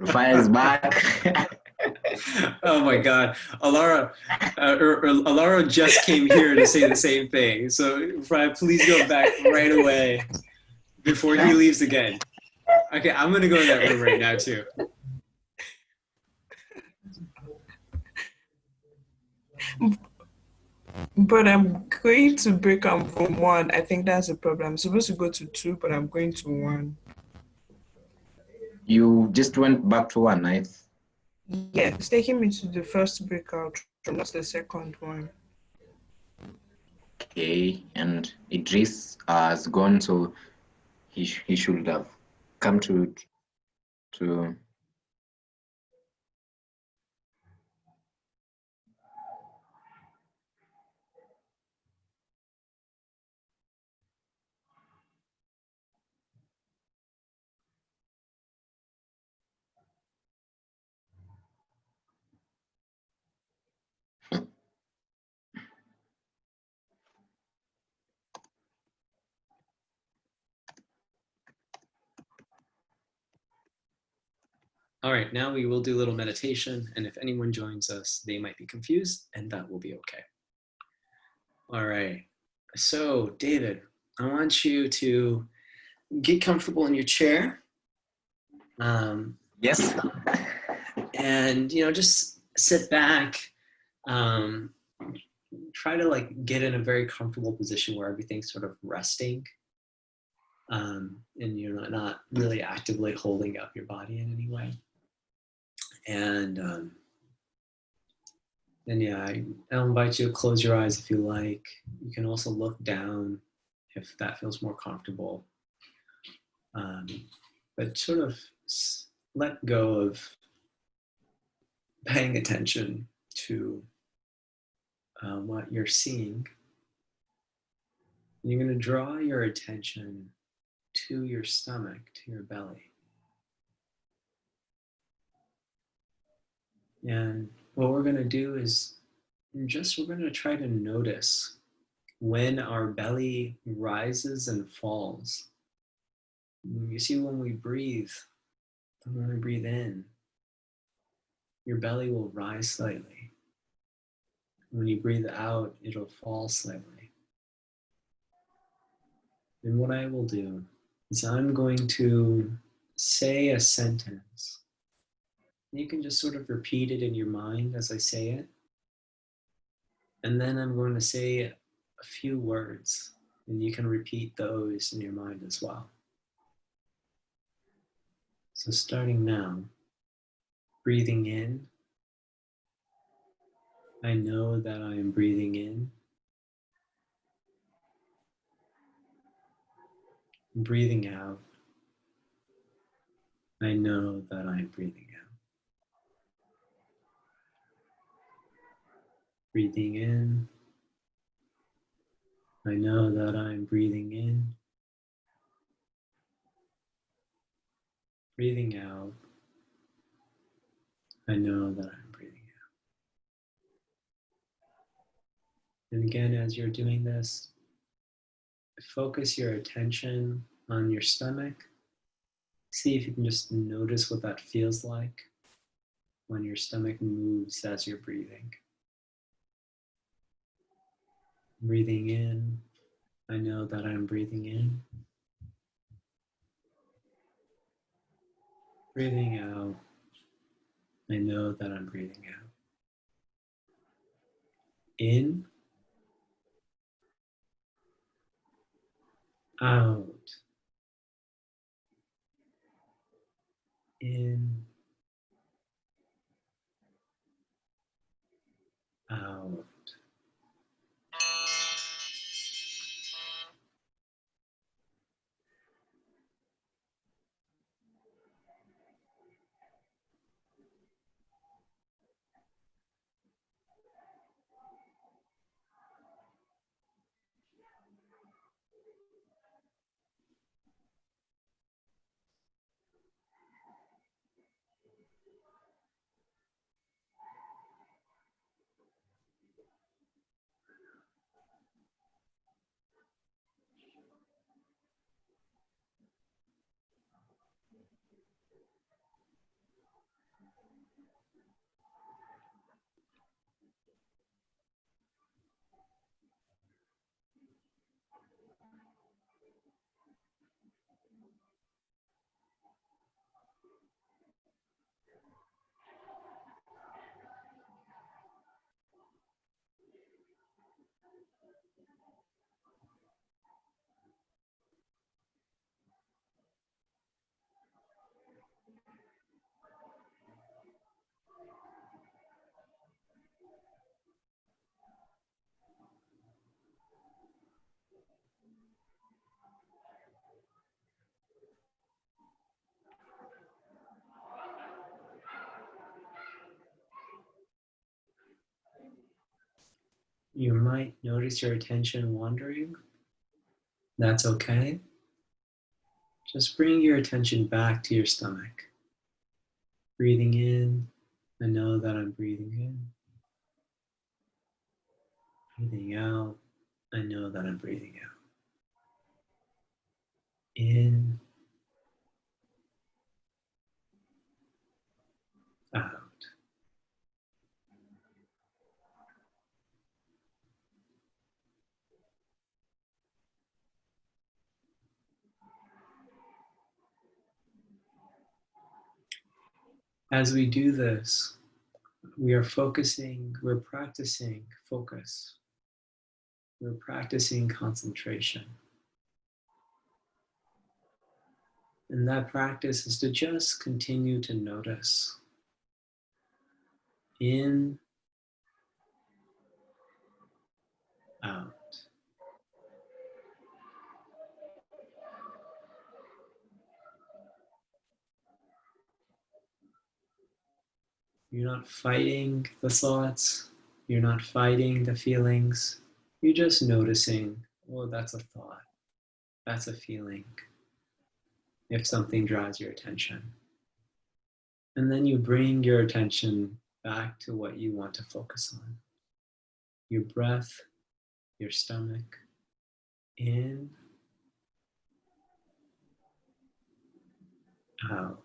Rafaya is back. Oh my God, Alaro just came here to say the same thing. So Rafaya, please go back right away before he leaves again. Okay, I'm gonna go in that room right now too. But I'm going to break up from 1. I think that's the problem. I'm supposed to go to 2, but I'm going to 1. You just went back to 1, right? Yeah, it's taking me to the first breakout room, not the second one. Okay, and Idris has gone, so he should have come to. All right, now we will do a little meditation, and if anyone joins us, they might be confused, and that will be okay. All right, so David, I want you to get comfortable in your chair. Yes. And just sit back. Try to get in a very comfortable position where everything's sort of resting, and you're not really actively holding up your body in any way. And yeah, I'll invite you to close your eyes if you like. You can also look down if that feels more comfortable. But sort of let go of paying attention to what you're seeing. You're going to draw your attention to your stomach, to your belly. And what we're going to do is we're going to try to notice when our belly rises and falls. You see, when we breathe in, your belly will rise slightly. When you breathe out, it'll fall slightly. And what I will do is I'm going to say a sentence. You can just sort of repeat it in your mind as I say it. And then I'm going to say a few words, and you can repeat those in your mind as well. So starting now, breathing in. I know that I am breathing in. Breathing out. I know that I am breathing out. Breathing in. I know that I am breathing in. Breathing out. I know that I'm breathing out. And again, as you're doing this, focus your attention on your stomach. See if you can just notice what that feels like when your stomach moves as you're breathing. Breathing in, I know that I'm breathing in. Breathing out, I know that I'm breathing out. In, out, in, out. You might notice your attention wandering. That's okay. Just bring your attention back to your stomach. Breathing in, I know that I'm breathing in. Breathing out, I know that I'm breathing out. In, out. As we do this, we're practicing focus. We're practicing concentration. And that practice is to just continue to notice. In, out. You're not fighting the thoughts. You're not fighting the feelings. You're just noticing, oh, that's a thought. That's a feeling. If something draws your attention. And then you bring your attention back to what you want to focus on. Your breath, your stomach. In, out.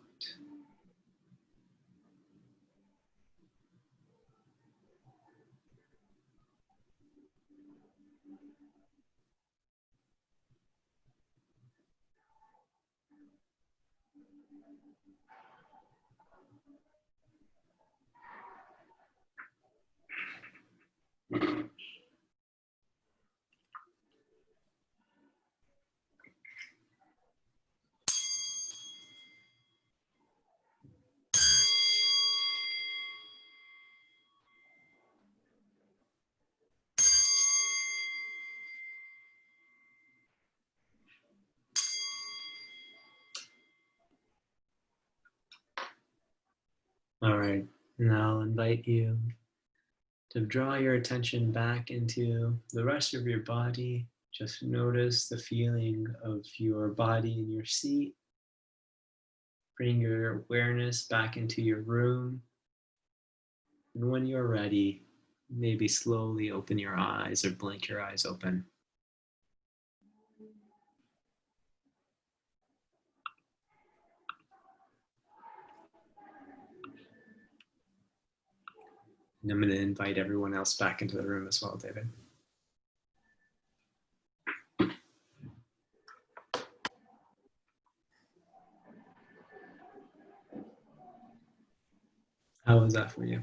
All right, now I'll invite you to draw your attention back into the rest of your body. Just notice the feeling of your body in your seat. Bring your awareness back into your room. And when you're ready, maybe slowly open your eyes or blink your eyes open. And I'm going to invite everyone else back into the room as well, David. How was that for you?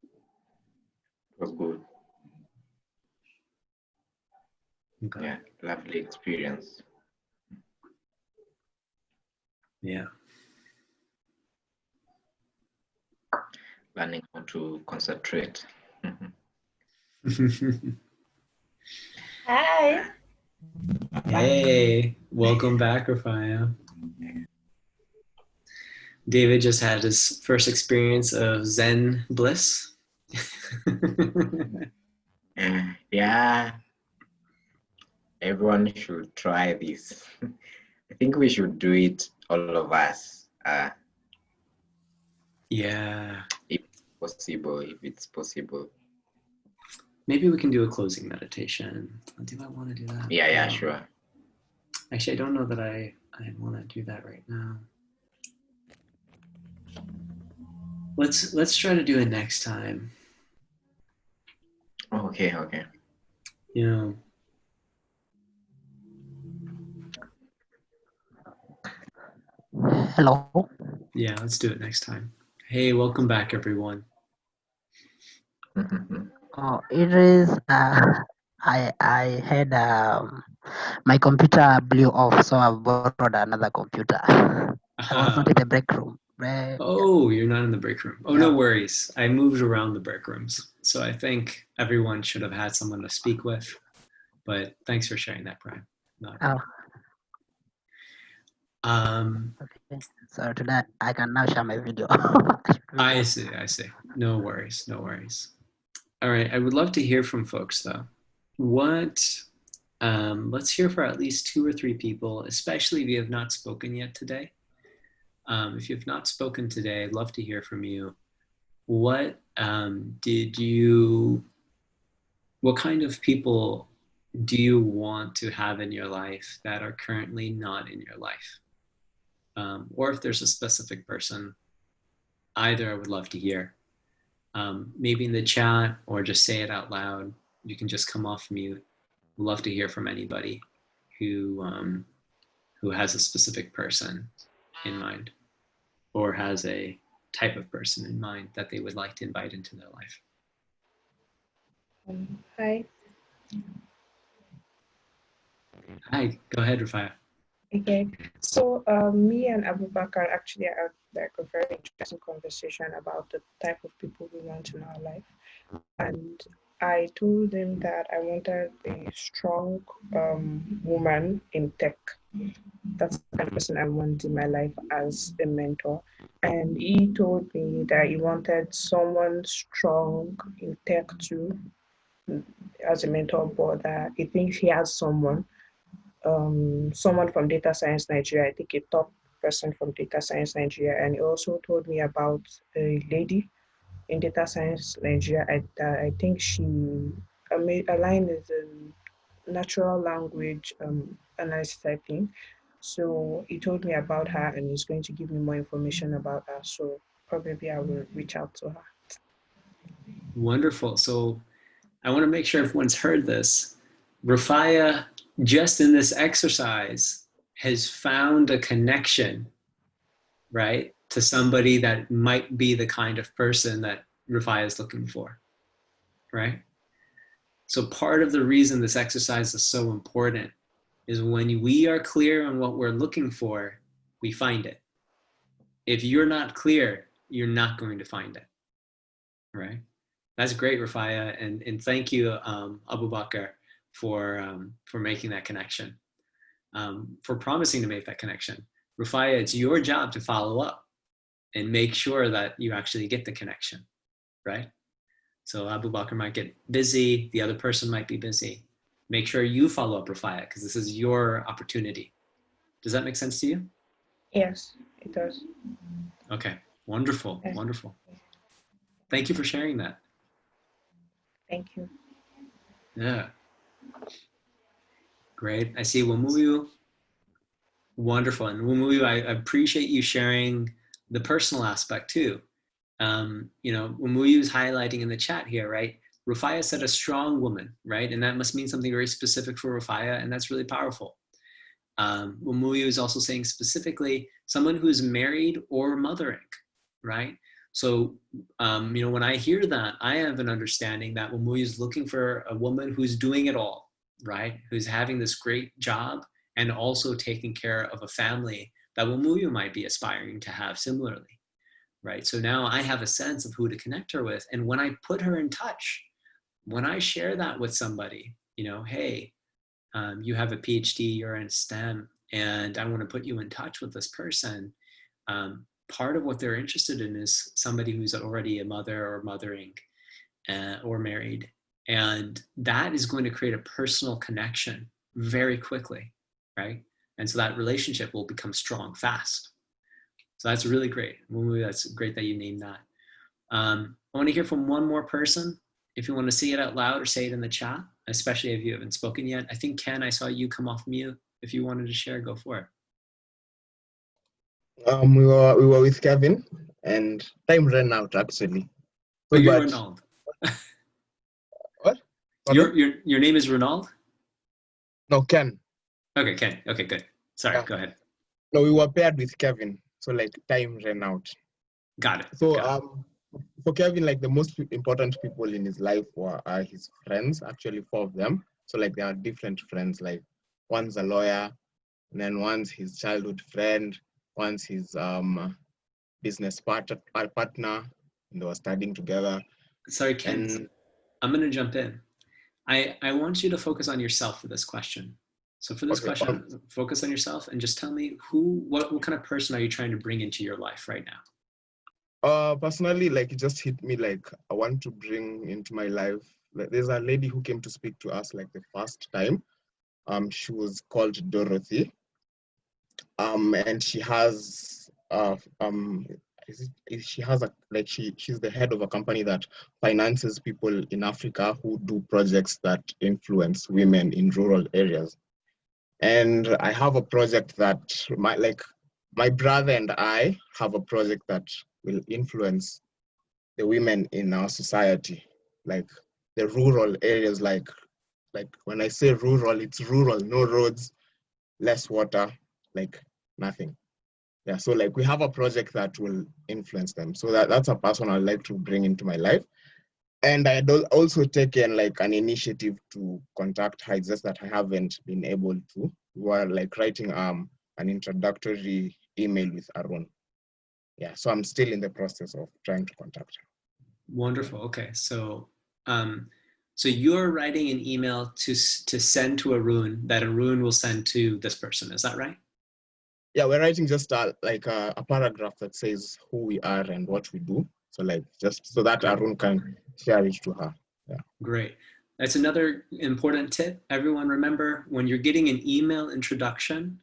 It was good. Okay. Yeah, lovely experience. Yeah. Learning how to concentrate. Hi. Hey, welcome back, Rafaya. David just had his first experience of Zen bliss. Yeah, everyone should try this. I think we should do it, all of us, Yeah. if it's possible. Maybe we can do a closing meditation. Do I want to do that? Yeah, sure. Actually, I don't know that I want to do that right now. Let's try to do it next time. Okay. Yeah. Hello. Yeah, let's do it next time. Hey, welcome back, everyone. Oh, Idris, I had my computer blew off, so I've borrowed another computer. I was not in the break room. Oh, you're not in the break room. Oh, Yeah. no worries. I moved around the break rooms, so I think everyone should have had someone to speak with. But thanks for sharing that, Brian. Okay. So today I can now share my video. I see. No worries. All right. I would love to hear from folks, though. Let's hear for at least 2 or 3 people, especially if you have not spoken yet today. If you have not spoken today, I'd love to hear from you. What kind of people do you want to have in your life that are currently not in your life? Or if there's a specific person, either I would love to hear. Maybe in the chat or just say it out loud. You can just come off mute. We'd love to hear from anybody who has a specific person in mind or has a type of person in mind that they would like to invite into their life. Hi. Hi, go ahead, Rafaya. Okay, so me and Abubakar actually had like a very interesting conversation about the type of people we want in our life, and I told him that I wanted a strong woman in tech. That's the kind of person I want in my life as a mentor. And he told me that he wanted someone strong in tech too as a mentor, but that he thinks he has someone from Data Science Nigeria, I think a top person from Data Science Nigeria, and he also told me about a lady in Data Science Nigeria. I think her line is a natural language analysis, I think. So he told me about her, and he's going to give me more information about her. So probably I will reach out to her. Wonderful. So I want to make sure everyone's heard this. Rafaya, just in this exercise, has found a connection, right, to somebody that might be the kind of person that Rafaya is looking for, right? So part of the reason this exercise is so important is when we are clear on what we're looking for, we find it. If you're not clear, you're not going to find it, right? That's great, Rafaya, and thank you, Abubakar, for making that connection, for promising to make that connection. Rafaya, it's your job to follow up and make sure that you actually get the connection, right? So Abubakar might get busy, the other person might be busy. Make sure you follow up, Rafaya, because this is your opportunity. Does that make sense to you? Yes, it does. Okay, wonderful, Yes. wonderful. Thank you for sharing that. Thank you. Yeah. Great. I see Wamuyu. Wonderful. And Wamuyu, I appreciate you sharing the personal aspect too. Wamuyu is highlighting in the chat here, right? Rafaya said a strong woman, right? And that must mean something very specific for Rafaya, and that's really powerful. Wamuyu is also saying specifically someone who's married or mothering, right? So, when I hear that, I have an understanding that Wamui is looking for a woman who's doing it all, right? Who's having this great job and also taking care of a family that Wamui might be aspiring to have similarly, right? So now I have a sense of who to connect her with. And when I put her in touch, when I share that with somebody, hey, you have a PhD, you're in STEM, and I want to put you in touch with this person. Part of what they're interested in is somebody who's already a mother or mothering or married. And that is going to create a personal connection very quickly, right? And so that relationship will become strong fast. So that's really great. That's great that you named that. I want to hear from one more person. If you want to say it out loud or say it in the chat, especially if you haven't spoken yet. I think, Ken, I saw you come off mute. If you wanted to share, go for it. We were with Kevin, and time ran out actually. So you're Ronald. What? Your name is Ronald? No, Ken. Okay, Ken. Okay, good. Sorry, Go ahead. No, we were paired with Kevin, so time ran out. Got it. So for Kevin, the most important people in his life are his friends. Actually, 4 of them. So there are different friends. One's a lawyer, and then one's his childhood friend. One's his business partner, and they were studying together. Sorry, Ken. I'm going to jump in. I want you to focus on yourself for this question. So for this question, focus on yourself and just tell me what kind of person are you trying to bring into your life right now? Personally, it just hit me I want to bring into my life. There's a lady who came to speak to us the first time. She was called Dorothy. And she has she's the head of a company that finances people in Africa who do projects that influence women in rural areas. And I have a project that my brother and I have a project that will influence the women in our society, the rural areas. When I say rural, it's rural, no roads, less water, nothing. Yeah, so we have a project that will influence them. So that's a person I'd like to bring into my life. And I also taken an initiative to contact her. It's just that I haven't been able to. We were writing an introductory email with Arun. Yeah, so I'm still in the process of trying to contact her. Wonderful. Okay, so you're writing an email to send to Arun that Arun will send to this person. Is that right? Yeah, we're writing just a paragraph that says who we are and what we do. So just so that Arun can share it to her. Yeah. Great. That's another important tip. Everyone remember, when you're getting an email introduction,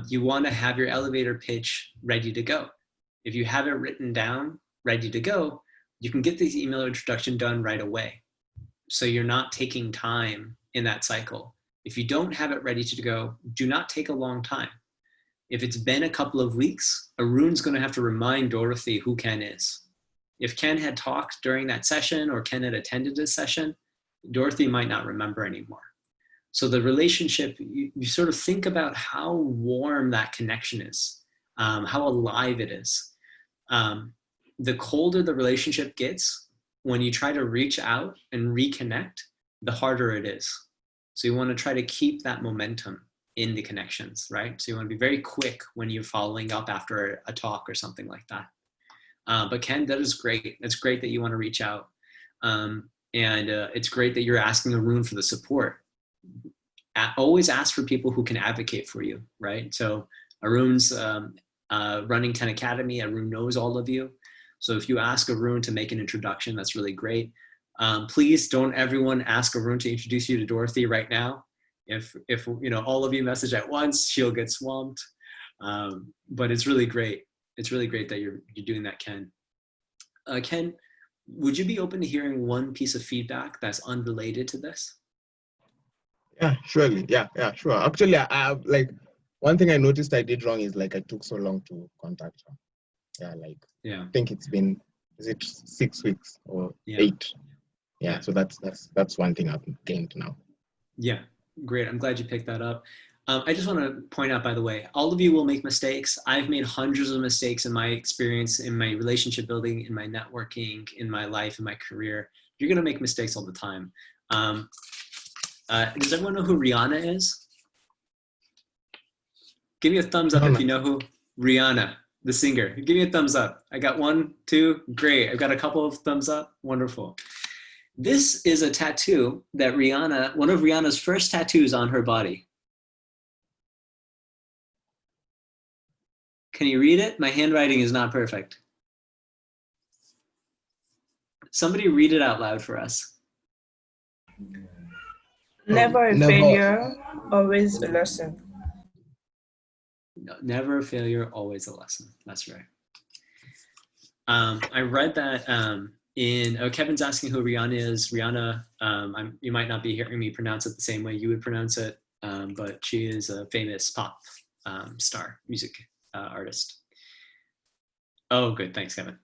you want to have your elevator pitch ready to go. If you have it written down, ready to go, you can get this email introduction done right away. So you're not taking time in that cycle. If you don't have it ready to go, do not take a long time. If it's been a couple of weeks, Arun's going to have to remind Dorothy who Ken is. If Ken had talked during that session or Ken had attended this session, Dorothy might not remember anymore. So the relationship, you sort of think about how warm that connection is, how alive it is. The colder the relationship gets, when you try to reach out and reconnect, the harder it is. So you want to try to keep that momentum in the connections, right? So you want to be very quick when you're following up after a talk or something like that. But Ken, that is great. It's great that you want to reach out. And it's great that you're asking Arun for the support. Always ask for people who can advocate for you, right? So Arun's running 10 Academy. Arun knows all of you. So if you ask Arun to make an introduction, that's really great. Please don't everyone ask Arun to introduce you to Dorothy right now. If all of you message at once, she'll get swamped. But it's really great. It's really great that you're doing that, Ken. Ken, would you be open to hearing one piece of feedback that's unrelated to this? Yeah, surely. Yeah, sure. Actually, I one thing I noticed I did wrong is I took so long to contact her. Yeah, I think it's been, is it 6 weeks or 8? Yeah, so that's one thing I've gained now. Yeah, great. I'm glad you picked that up. I just want to point out, by the way, all of you will make mistakes. I've made hundreds of mistakes in my experience, in my relationship building, in my networking, in my life, in my career. You're going to make mistakes all the time. Does everyone know who Rihanna is? Give me a thumbs up if you know who Rihanna, the singer. Give me a thumbs up. I got 1, 2, great. I've got a couple of thumbs up, wonderful. This is a tattoo that Rihanna, one of Rihanna's first tattoos on her body. Can you read it? My handwriting is not perfect. Somebody read it out loud for us. Never a failure, always a lesson. No, never a failure, always a lesson. That's right. I read that Kevin's asking who Rihanna is. Rihanna, you might not be hearing me pronounce it the same way you would pronounce it, but she is a famous pop star, music artist. Oh, good. Thanks, Kevin.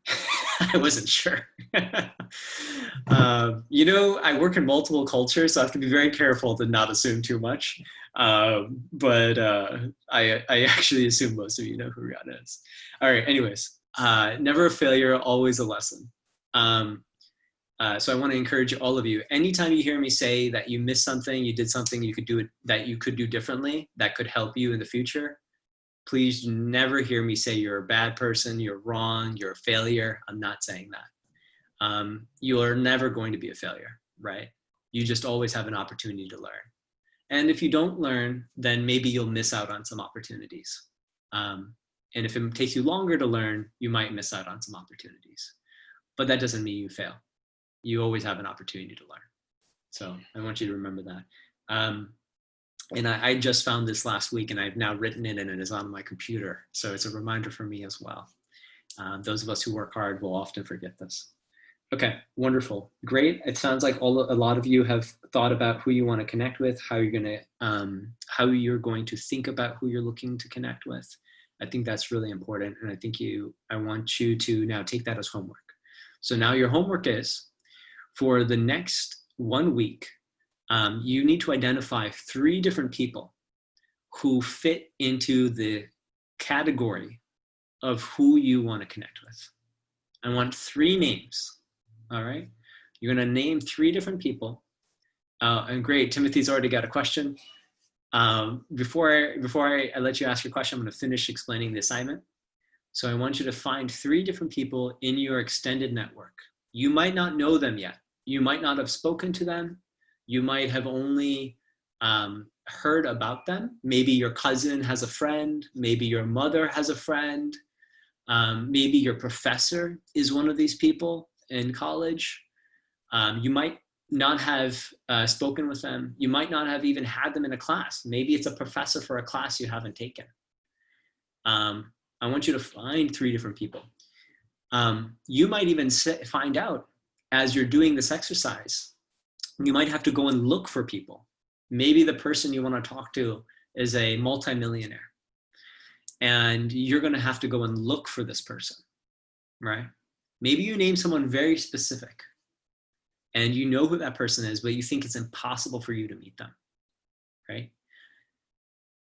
I wasn't sure. You know, I work in multiple cultures, so I have to be very careful to not assume too much. But I actually assume most of you know who Rihanna is. All right, anyways, never a failure, always a lesson. So I want to encourage all of you, anytime you hear me say that you missed something, you did something you could do it, that you could do differently, that could help you in the future, please never hear me say you're a bad person, you're wrong, you're a failure. I'm not saying that. You're never going to be a failure, right? You just always have an opportunity to learn. And if you don't learn, then maybe you'll miss out on some opportunities. And if it takes you longer to learn, you might miss out on some opportunities. But that doesn't mean you fail. You always have an opportunity to learn. So I want you to remember that. And I just found this last week, and I've now written it, and it is on my computer. So it's a reminder for me as well. Those of us who work hard will often forget this. Okay, wonderful, great. It sounds like a lot of you have thought about who you want to connect with, how you're going to think about who you're looking to connect with. I think that's really important, and I want you to now take that as homework. So now your homework is, for the next 1 week, you need to identify 3 different people who fit into the category of who you want to connect with. I want 3 names, all right? You're gonna name 3 different people. And great, Timothy's already got a question. Before I let you ask your question, I'm gonna finish explaining the assignment. So I want you to find 3 different people in your extended network. You might not know them yet. You might not have spoken to them. You might have only heard about them. Maybe your cousin has a friend. Maybe your mother has a friend. Maybe your professor is one of these people in college. You might not have spoken with them. You might not have even had them in a class. Maybe it's a professor for a class you haven't taken. I want you to find 3 different people. You might even find out as you're doing this exercise, you might have to go and look for people. Maybe the person you want to talk to is a multimillionaire, and you're going to have to go and look for this person, right? Maybe you name someone very specific and you know who that person is, but you think it's impossible for you to meet them, right?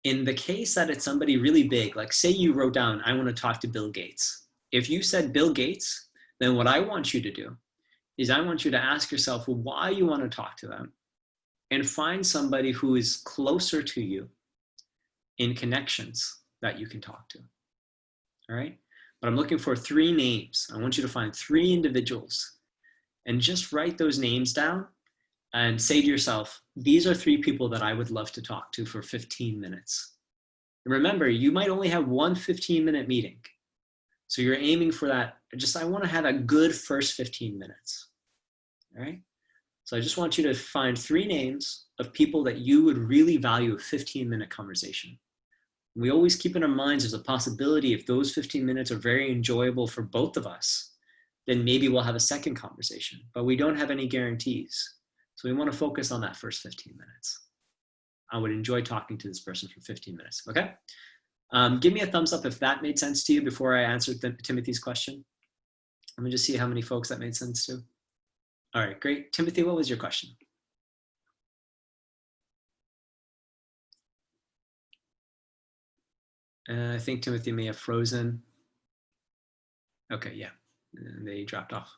In the case that it's somebody really big, like say you wrote down, I want to talk to Bill Gates. If you said Bill Gates, then what I want you to do is I want you to ask yourself why you want to talk to them, and find somebody who is closer to you in connections that you can talk to, all right? But I'm looking for 3 names. I want you to find 3 individuals and just write those names down and say to yourself, these are 3 people that I would love to talk to for 15 minutes. And remember, you might only have 1 15-minute meeting. So you're aiming for that. I want to have a good first 15 minutes, all right? So I just want you to find 3 names of people that you would really value a 15-minute conversation. We always keep in our minds there's a possibility if those 15 minutes are very enjoyable for both of us, then maybe we'll have a second conversation, but we don't have any guarantees. So we want to focus on that first 15 minutes. I would enjoy talking to this person for 15 minutes, okay? Give me a thumbs up if that made sense to you before I answered Timothy's question. Let me just see how many folks that made sense to. All right, great. Timothy, what was your question? I think Timothy may have frozen. Okay, yeah, and they dropped off.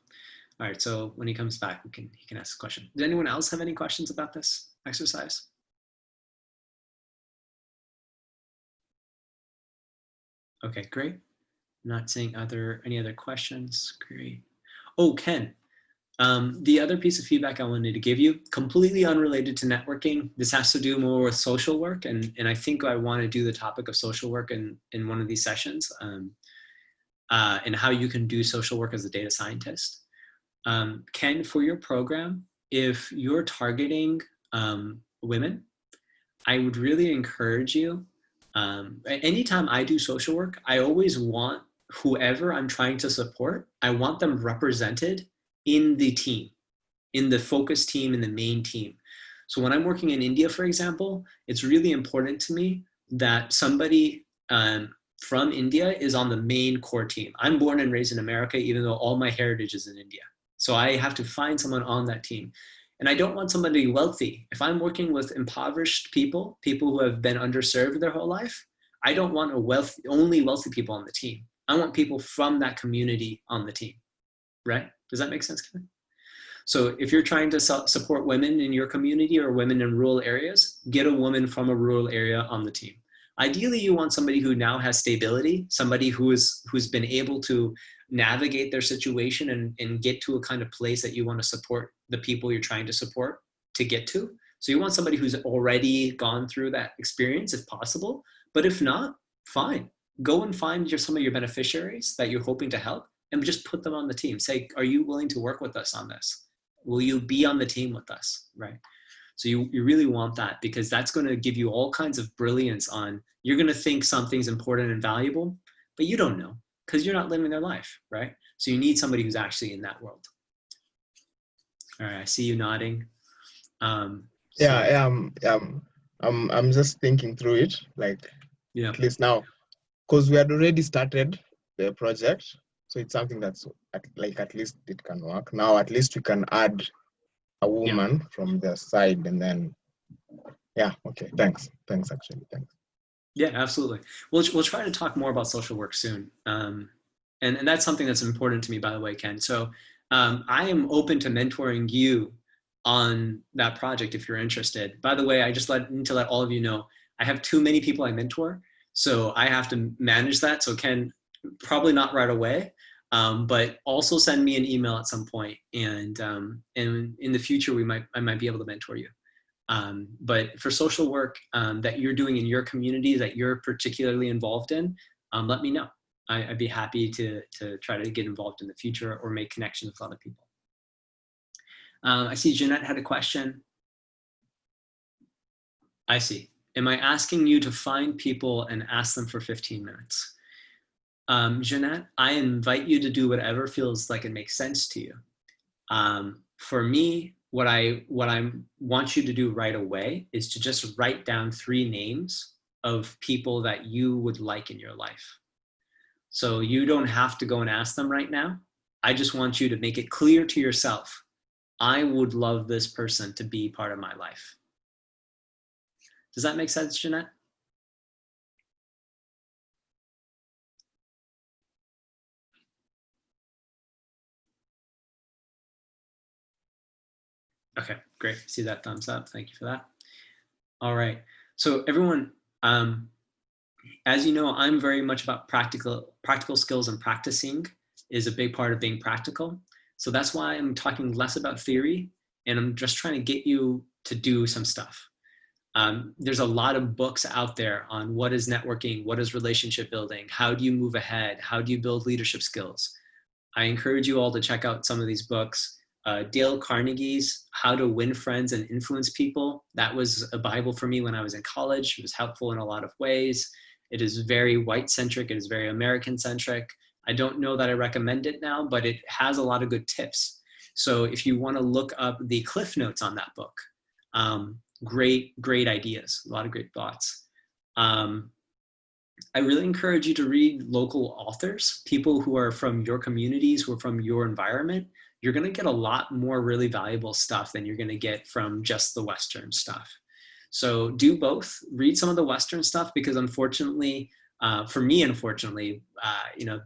All right, so when he comes back, he can ask a question. Does anyone else have any questions about this exercise? Okay, great. Not seeing any other questions. Great. Oh, Ken, the other piece of feedback I wanted to give you, completely unrelated to networking. This has to do more with social work, and I think I want to do the topic of social work in one of these sessions, and how you can do social work as a data scientist. Ken, for your program, if you're targeting women, I would really encourage you. Anytime I do social work, I always want whoever I'm trying to support, I want them represented in the team, in the focus team, in the main team. So when I'm working in India, for example, it's really important to me that somebody from India is on the main core team. I'm born and raised in America, even though all my heritage is in India. So I have to find someone on that team. And I don't want somebody wealthy. If I'm working with impoverished people, people who have been underserved their whole life, I don't want only wealthy people on the team. I want people from that community on the team, right? Does that make sense, Kevin? So if you're trying to support women in your community or women in rural areas, get a woman from a rural area on the team. Ideally, you want somebody who now has stability, somebody who's been able to navigate their situation and get to a kind of place that you want to support the people you're trying to support to get to. So you want somebody who's already gone through that experience if possible, but if not, fine. Go and find some of your beneficiaries that you're hoping to help and just put them on the team. Say, are you willing to work with us on this? Will you be on the team with us, right? So you really want that, because that's going to give you all kinds of brilliance on, you're going to think something's important and valuable, but you don't know because you're not living their life, right? So you need somebody who's actually in that world. All right, I see you nodding. I'm just thinking through it, like, yeah. At least now, because we had already started the project, so it's something that's at least it can work. Now at least we can add a woman from the side, and then okay, thanks actually. Yeah, absolutely. We'll try to talk more about social work soon, and that's something that's important to me, by the way, Ken. So I am open to mentoring you on that project if you're interested. By the way, I just need to let all of you know, I have too many people I mentor, so I have to manage that. So Ken, probably not right away, but also send me an email at some point, and in the future I might be able to mentor you. But for social work that you're doing in your community that you're particularly involved in, let me know. I'd be happy to try to get involved in the future or make connections with other people. I see Jeanette had a question. I see. Am I asking you to find people and ask them for 15 minutes? Jeanette, I invite you to do whatever feels like it makes sense to you. For me, what I want you to do right away is to just write down 3 names of people that you would like in your life. So you don't have to go and ask them right now. I just want you to make it clear to yourself, I would love this person to be part of my life. Does that make sense, Jeanette? Okay, great. See that thumbs up. Thank you for that. All right. So everyone, as you know, I'm very much about practical skills, and practicing is a big part of being practical. So that's why I'm talking less about theory, and I'm just trying to get you to do some stuff. There's a lot of books out there on what is networking, what is relationship building, how do you move ahead, how do you build leadership skills. I encourage you all to check out some of these books. Dale Carnegie's How to Win Friends and Influence People. That was a Bible for me when I was in college. It was helpful in a lot of ways. It is very white-centric. It is very American-centric. I don't know that I recommend it now, but it has a lot of good tips. So if you want to look up the cliff notes on that book, great ideas, a lot of great thoughts. I really encourage you to read local authors, people who are from your communities, who are from your environment. You're going to get a lot more really valuable stuff than you're going to get from just the Western stuff. So do both. Read some of the Western stuff, because unfortunately, For me, unfortunately,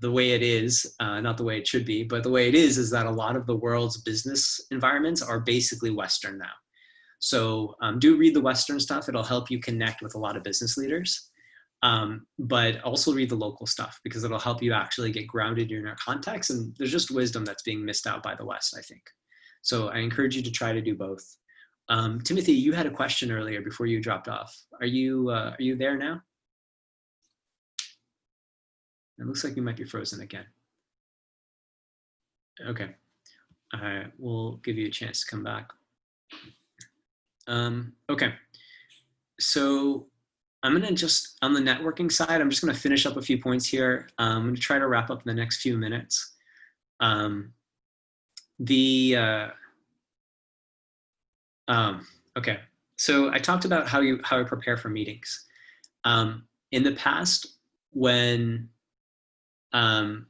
the way it is, not the way it should be, but the way it is that a lot of the world's business environments are basically Western now. So do read the Western stuff. It'll help you connect with a lot of business leaders. But also read the local stuff, because it'll help you actually get grounded in your context. And there's just wisdom that's being missed out by the West, I think. So I encourage you to try to do both. Timothy, you had a question earlier before you dropped off. Are you there now? It looks like you might be frozen again. Okay. All right, we'll give you a chance to come back. Okay. So I'm going to just, on the networking side, I'm just going to finish up a few points here. I'm going to try to wrap up in the next few minutes. Okay. So I talked about how I prepare for meetings. In the past, when, oh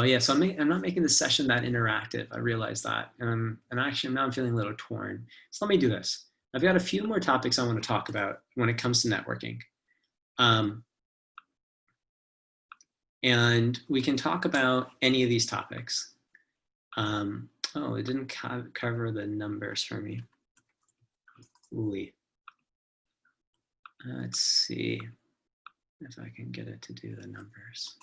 yeah, so I'm not making the session that interactive. I realize that. And actually now I'm feeling a little torn. So let me do this. I've got a few more topics I want to talk about when it comes to networking. And we can talk about any of these topics. Oh, it didn't cover the numbers for me. Ooh. Let's see if I can get it to do the numbers.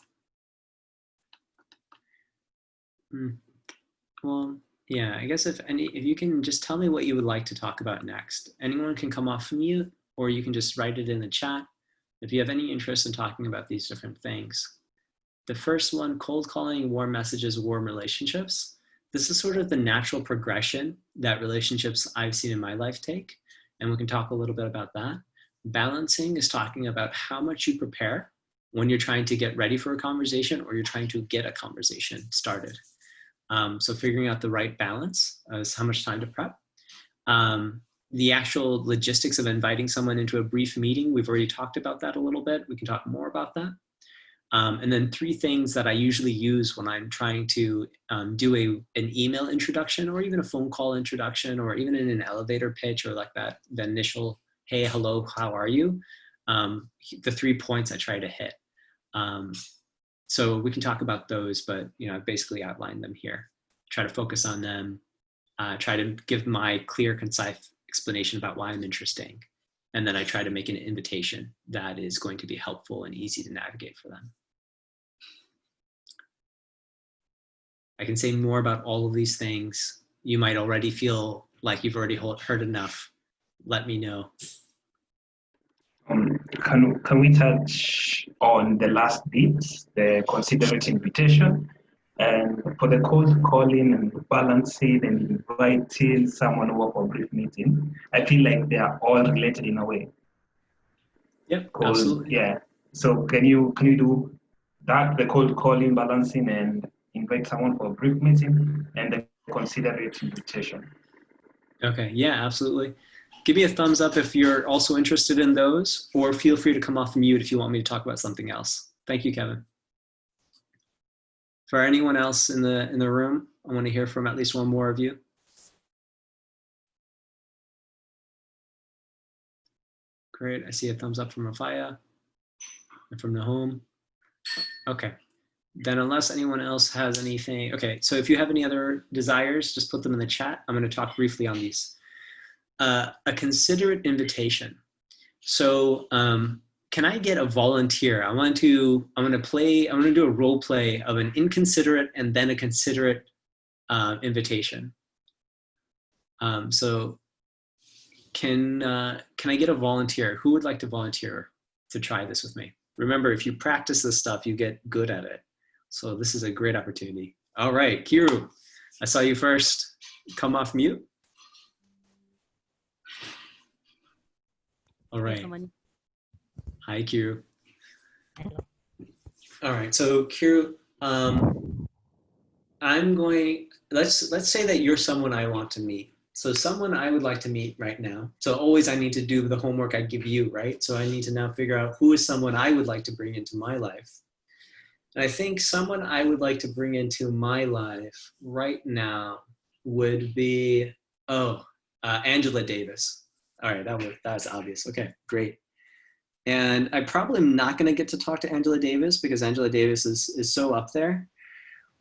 Well, yeah, I guess if you can just tell me what you would like to talk about next. Anyone can come off mute, or you can just write it in the chat if you have any interest in talking about these different things. The first one, cold calling, warm messages, warm relationships. This is sort of the natural progression that relationships I've seen in my life take, and we can talk a little bit about that. Balancing is talking about how much you prepare when you're trying to get ready for a conversation or you're trying to get a conversation started. So figuring out the right balance is how much time to prep. The actual logistics of inviting someone into a brief meeting, we've already talked about that a little bit. We can talk more about that. And then 3 things that I usually use when I'm trying to do an email introduction, or even a phone call introduction, or even in an elevator pitch, or like the initial, hey, hello, how are you? The 3 points I try to hit. So we can talk about those, but I've basically outlined them here. Try to focus on them, try to give my clear, concise explanation about why I'm interesting. And then I try to make an invitation that is going to be helpful and easy to navigate for them. I can say more about all of these things. You might already feel like you've already heard enough. Let me know. Can we touch on the last bit, the considerate invitation? And for the cold calling and balancing and inviting someone over for a brief meeting, I feel like they are all related in a way. Yep, absolutely. Yeah. So can you do that, the cold calling, balancing, and invite someone for a brief meeting, and the considerate invitation? Okay, yeah, absolutely. Give me a thumbs up if you're also interested in those, or feel free to come off mute if you want me to talk about something else. Thank you, Kevin. For anyone else in the room, I want to hear from at least one more of you. Great, I see a thumbs up from Rafaya and from Nahom. Okay, then unless anyone else has anything, okay, so if you have any other desires, just put them in the chat. I'm going to talk briefly on these. A considerate invitation. So can I get a volunteer? I'm going to do a role play of an inconsiderate and then a considerate invitation. So can I get a volunteer? Who would like to volunteer to try this with me? Remember, if you practice this stuff, you get good at it. So this is a great opportunity. All right, Kiru, I saw you first. Come off mute. All right. Hi, Kiru. All right, so Kiru, let's say that you're someone I want to meet. So someone I would like to meet right now. So always I need to do the homework I give you, right? So I need to now figure out who is someone I would like to bring into my life. And I think someone I would like to bring into my life right now would be, Angela Davis. All right, that's obvious. Okay, great. And I probably am not going to get to talk to Angela Davis because Angela Davis is so up there.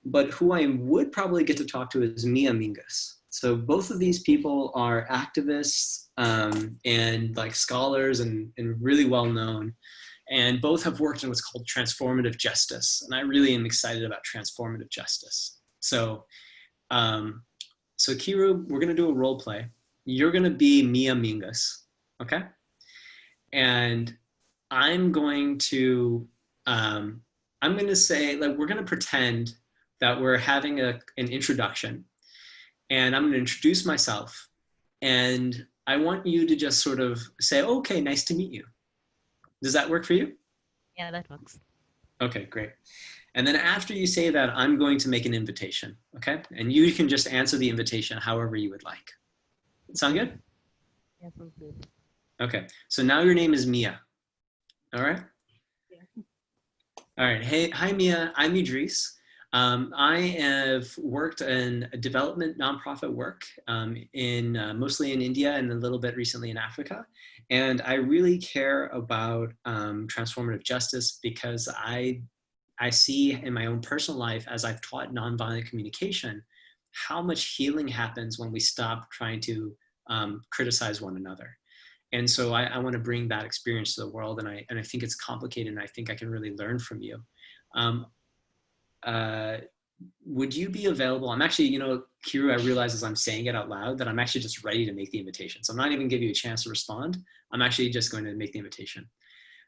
But who I would probably get to talk to is Mia Mingus. So both of these people are activists and like scholars and really well known. And both have worked in what's called transformative justice. And I really am excited about transformative justice. So, so Kiru, we're going to do a role play. You're going to be Mia Mingus, okay? And I'm going to say, like, we're going to pretend that we're having an introduction. And I'm going to introduce myself. And I want you to just sort of say, okay, nice to meet you. Does that work for you? Yeah, that works. Okay, great. And then after you say that, I'm going to make an invitation, okay? And you can just answer the invitation however you would like. Sound good? Yeah, sounds good. Okay, so now your name is Mia, all right? Yeah. All right, hey, hi Mia, I'm Idris. I have worked in development nonprofit work mostly in India and a little bit recently in Africa. And I really care about transformative justice because I see in my own personal life, as I've taught nonviolent communication, how much healing happens when we stop trying to criticize one another. And so I want to bring that experience to the world, and I think it's complicated, and I think I can really learn from you. Would you be available? I'm actually, Kiru, I realize as I'm saying it out loud that I'm actually just ready to make the invitation. So I'm not even giving you a chance to respond. I'm actually just going to make the invitation.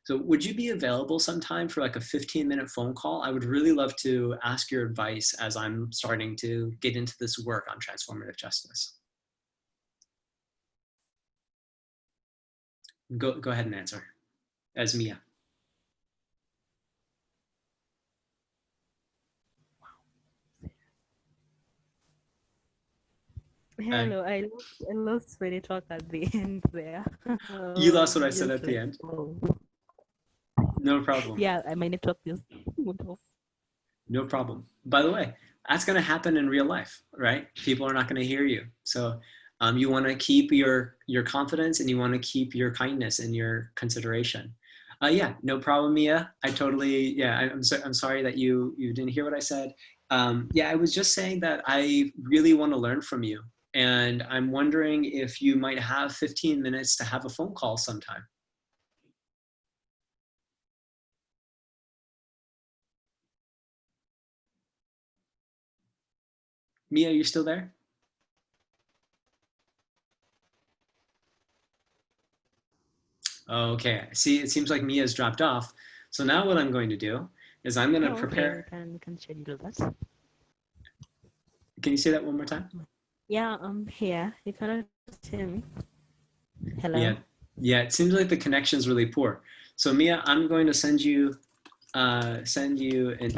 So would you be available sometime for like a 15-minute phone call? I would really love to ask your advice as I'm starting to get into this work on transformative justice. Go ahead and answer as Mia. Hello, I lost when you talk at the end there. You lost what I said at the end? Oh. No problem. Yeah, my network just went off. No problem. By the way, that's going to happen in real life, right? People are not going to hear you. So you want to keep your confidence, and you want to keep your kindness and your consideration. Yeah, no problem, Mia. I'm sorry that you didn't hear what I said. Yeah, I was just saying that I really want to learn from you. And I'm wondering if you might have 15 minutes to have a phone call sometime. Mia, you still there? Okay, see, it seems like Mia's dropped off. So now what I'm going to do is I'm going to prepare. Okay, we can schedule that. Can you say that one more time? Yeah, I'm here. You cannot hear me. Hello. Yeah, it seems like the connection is really poor. So Mia, I'm going to send you an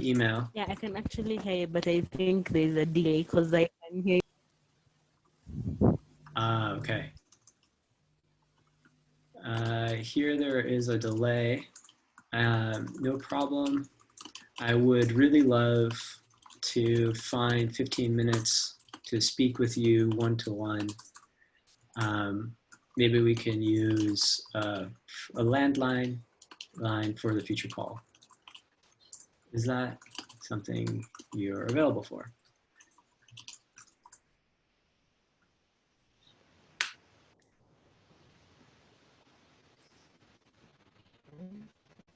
email. Yeah, I can actually hear you, but I think there's a delay because I can hear you. Okay. Here there is a delay. No problem. I would really love to find 15 minutes to speak with you one-to-one. Maybe we can use a landline line for the future call. Is that something you're available for?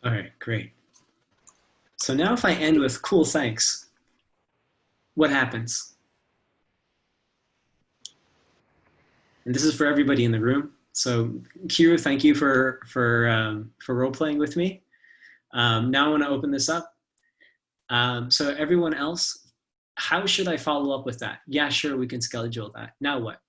All right, great. So now if I end with cool, thanks, what happens? And this is for everybody in the room. So Kiru, thank you for role playing with me. Now I want to open this up. So everyone else, how should I follow up with that? Yeah, sure, we can schedule that. Now what?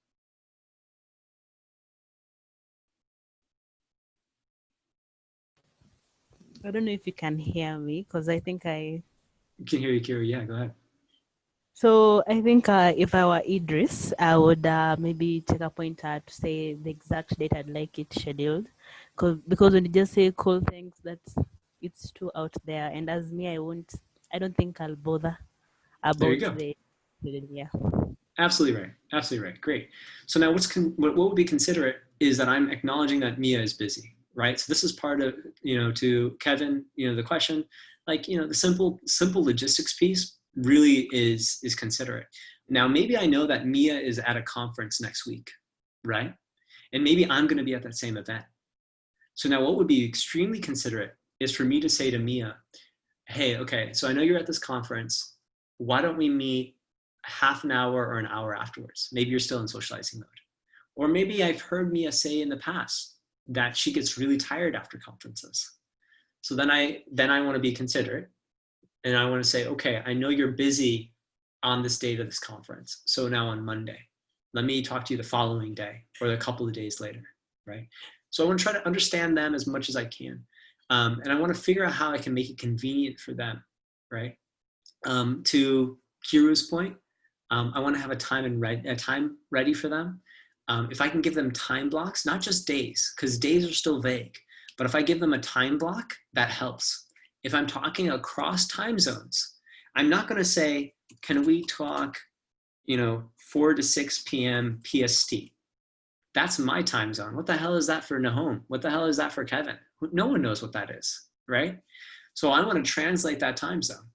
I don't know if you can hear me because I think I can hear you, Kiru. Yeah, go ahead. So I think if I were Idris, I would maybe take a pointer to say the exact date I'd like it scheduled, because when you just say cool things, it's too out there. And as me, I don't think I'll bother about there you go. Yeah. Absolutely right. Absolutely right. Great. So now what would be considerate is that I'm acknowledging that Mia is busy, right? So this is part of, to Kevin, the question, like, the simple logistics piece really is considerate. Now, maybe I know that Mia is at a conference next week, right? And maybe I'm going to be at that same event. So now what would be extremely considerate is for me to say to Mia, hey, okay, so I know you're at this conference. Why don't we meet half an hour or an hour afterwards? Maybe you're still in socializing mode. Or maybe I've heard Mia say in the past that she gets really tired after conferences. So then I want to be considerate, and I want to say, okay, I know you're busy on this date of this conference. So now on Monday, let me talk to you the following day or a couple of days later, right? So I want to try to understand them as much as I can. And I want to figure out how I can make it convenient for them, right? To Kiru's point, I want to have a time ready for them. If I can give them time blocks, not just days, because days are still vague, but if I give them a time block, that helps. If I'm talking across time zones, I'm not going to say, can we talk, 4 to 6 p.m. PST? That's my time zone. What the hell is that for Nahom? What the hell is that for Kevin? No one knows what that is, right? So I want to translate that time zone.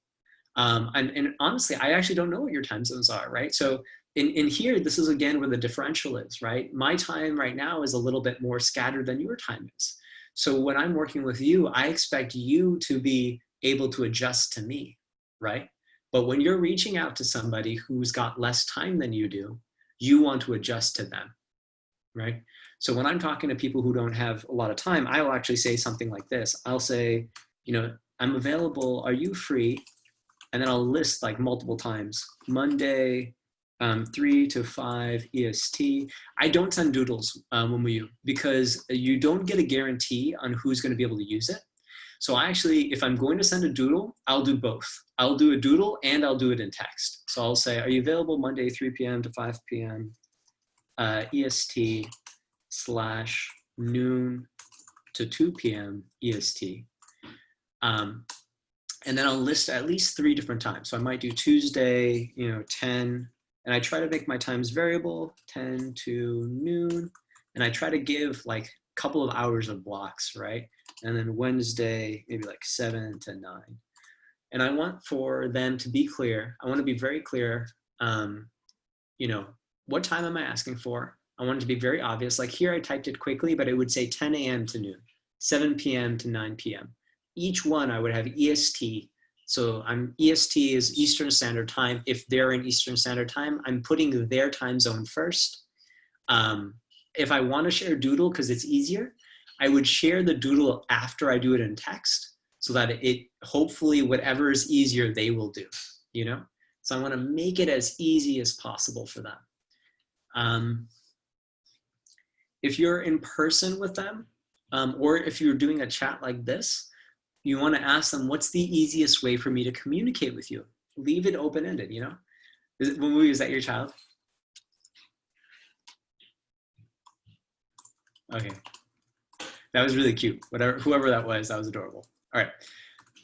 And honestly, I actually don't know what your time zones are, right? So in here, this is again where the differential is, right? My time right now is a little bit more scattered than your time is. So when I'm working with you, I expect you to be able to adjust to me, right? But when you're reaching out to somebody who's got less time than you do, you want to adjust to them, right? So when I'm talking to people who don't have a lot of time, I will actually say something like this. I'll say, I'm available, are you free? And then I'll list like multiple times, Monday, 3 to 5 EST. I don't send doodles because you don't get a guarantee on who's going to be able to use it. So I actually, if I'm going to send a doodle, I'll do both. I'll do a doodle and I'll do it in text. So I'll say, are you available Monday, 3 p.m. to 5 p.m. EST / noon to 2 p.m. EST. And then I'll list at least 3 different times. So I might do Tuesday, 10, and I try to make my times variable, 10 to noon. And I try to give like a couple of hours of blocks, right? And then Wednesday, maybe like 7 to 9. And I want for them to be clear. I want to be very clear, what time am I asking for? I want it to be very obvious. Like here I typed it quickly, but it would say 10 a.m. to noon, 7 p.m. to 9 p.m. Each one I would have EST. So EST is Eastern Standard Time. If they're in Eastern Standard Time, I'm putting their time zone first. If I want to share Doodle because it's easier, I would share the Doodle after I do it in text so that it hopefully whatever is easier they will do, So I want to make it as easy as possible for them. If you're in person with them, or if you're doing a chat like this, you want to ask them, what's the easiest way for me to communicate with you? Leave it open-ended, Is that your child? Okay. That was really cute. Whoever that was adorable. All right.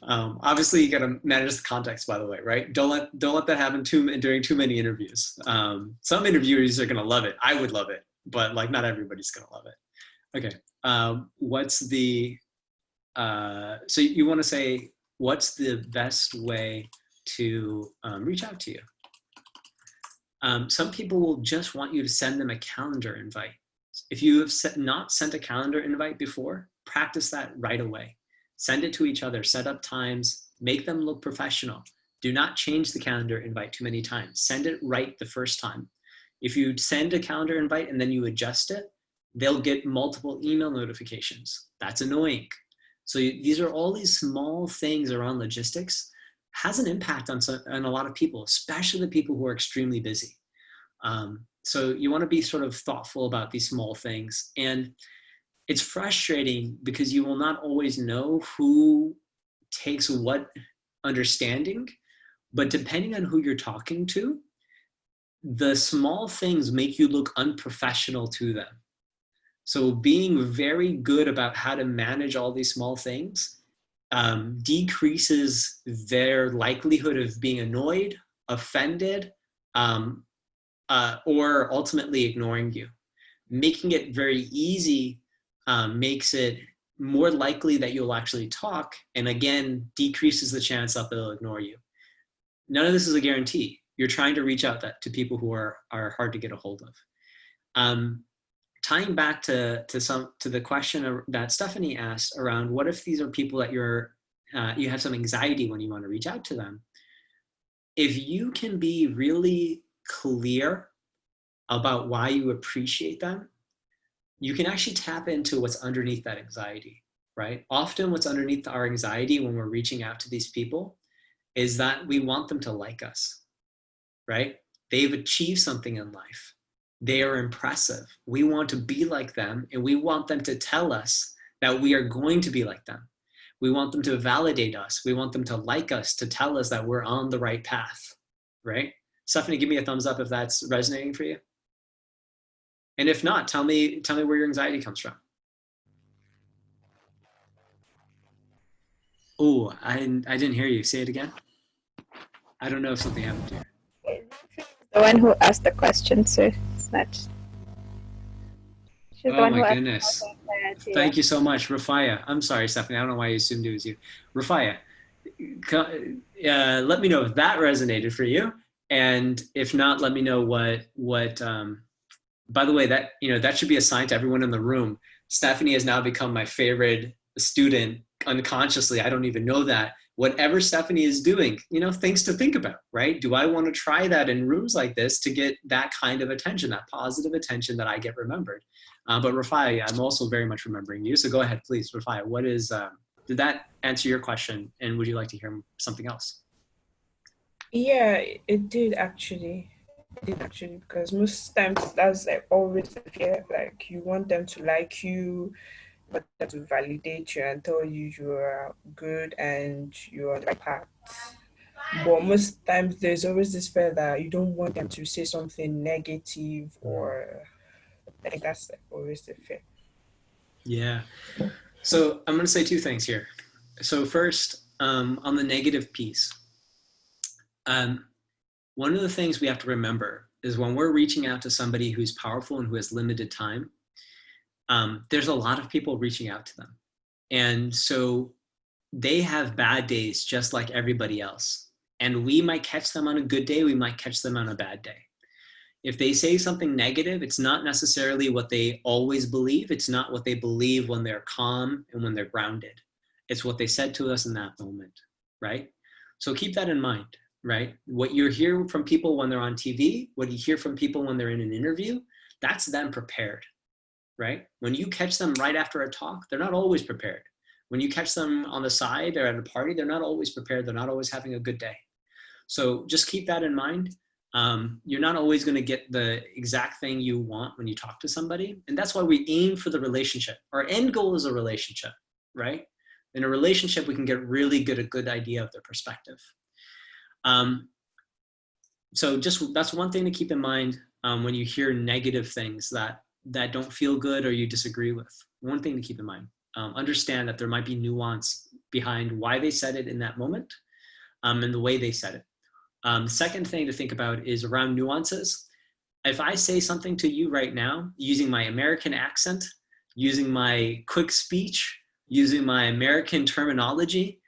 Obviously, you got to manage the context, by the way, right? Don't let that happen during too many interviews. Some interviewers are going to love it. I would love it, but like not everybody's going to love it. Okay. What's the so you want to say, what's the best way to reach out to you? Some people will just want you to send them a calendar invite. If you have not sent a calendar invite before, practice that right away. Send it to each other, set up times, make them look professional. Do not change the calendar invite too many times. Send it right the first time. If you send a calendar invite and then you adjust it, they'll get multiple email notifications. That's annoying. So these are all these small things around logistics, has an impact on a lot of people, especially the people who are extremely busy. So you want to be sort of thoughtful about these small things. And it's frustrating because you will not always know who takes what understanding, but depending on who you're talking to, the small things make you look unprofessional to them. So being very good about how to manage all these small things decreases their likelihood of being annoyed, offended, or ultimately ignoring you. Making it very easy makes it more likely that you'll actually talk, and again, decreases the chance that they'll ignore you. None of this is a guarantee. You're trying to reach out to people who are hard to get a hold of. Tying back to the question that Stephanie asked around, what if these are people that you have some anxiety when you want to reach out to them? If you can be really clear about why you appreciate them, you can actually tap into what's underneath that anxiety, right? Often what's underneath our anxiety when we're reaching out to these people is that we want them to like us, right? They've achieved something in life. They are impressive. We want to be like them, and we want them to tell us that we are going to be like them. We want them to validate us. We want them to like us, to tell us that we're on the right path, right? Stephanie, give me a thumbs up if that's resonating for you. And if not, tell me where your anxiety comes from. Oh, I didn't hear you. Say it again. I don't know if something happened here. The one who asked the question, so it's not. She's the Oh one who my asked goodness. the Thank you so much, Rafaya. I'm sorry, Stephanie. I don't know why you assumed it was you. Rafaya, let me know if that resonated for you. And if not, let me know what by the way, that should be a sign to everyone in the room. Stephanie has now become my favorite student unconsciously. I don't even know that. Whatever Stephanie is doing, things to think about, right? Do I want to try that in rooms like this to get that kind of attention, that positive attention that I get remembered? But Rafai, I'm also very much remembering you. So go ahead, please, Rafai. Did that answer your question? And would you like to hear something else? Yeah, it did actually. Because most times that's like always the fear. Like you want them to like you, but them to validate you and tell you you are good and you're on the right path. But most times there's always this fear that you don't want them to say something negative, or I think that's like always the fear. Yeah. So I'm going to say two things here. So first, on the negative piece, one of the things we have to remember is when we're reaching out to somebody who's powerful and who has limited time, there's a lot of people reaching out to them. And so they have bad days just like everybody else. And we might catch them on a good day, we might catch them on a bad day. If they say something negative, it's not necessarily what they always believe. It's not what they believe when they're calm and when they're grounded. It's what they said to us in that moment, right? So keep that in mind, right? What you hear from people when they're on TV, what you hear from people when they're in an interview, that's them prepared, right? When you catch them right after a talk, they're not always prepared. When you catch them on the side or at a party, they're not always prepared. They're not always having a good day. So just keep that in mind. You're not always going to get the exact thing you want when you talk to somebody. And that's why we aim for the relationship. Our end goal is a relationship, right? In a relationship, we can get really good, a good idea of their perspective. So just that's one thing to keep in mind when you hear negative things that don't feel good or you disagree with. One thing to keep in mind. Understand that there might be nuance behind why they said it in that moment and the way they said it. The second thing to think about is around nuances. If I say something to you right now, using my American accent, using my quick speech, using my American terminology,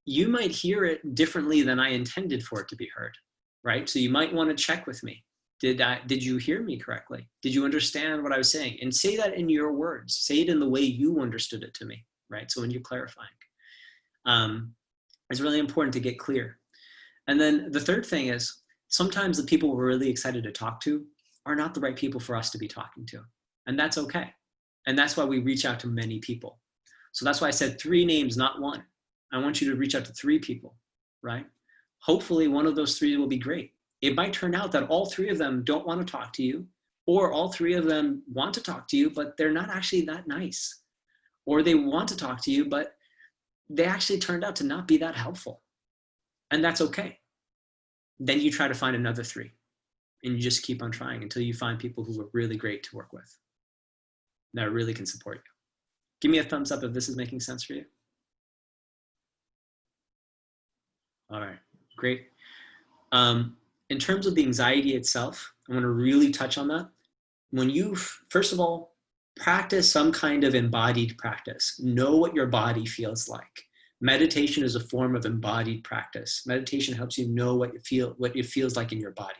you might hear it differently than I intended for it to be heard, right? So you might want to check with me. Did you hear me correctly? Did you understand what I was saying? And say that in your words. Say it in the way you understood it to me, right? So when you're clarifying, it's really important to get clear. And then the third thing is sometimes the people we're really excited to talk to are not the right people for us to be talking to. And that's okay. And that's why we reach out to many people. So that's why I said 3 names, not 1. I want you to reach out to 3 people, right? Hopefully one of those 3 will be great. It might turn out that all 3 of them don't want to talk to you, or all 3 of them want to talk to you, but they're not actually that nice. Or they want to talk to you, but they actually turned out to not be that helpful. And that's okay. Then you try to find another 3 and you just keep on trying until you find people who are really great to work with, that really can support you. Give me a thumbs up if this is making sense for you. All right, great. In terms of the anxiety itself, I want to really touch on that. When you, first of all, practice some kind of embodied practice. Know what your body feels like. Meditation is a form of embodied practice. Meditation helps you know what it feels like in your body.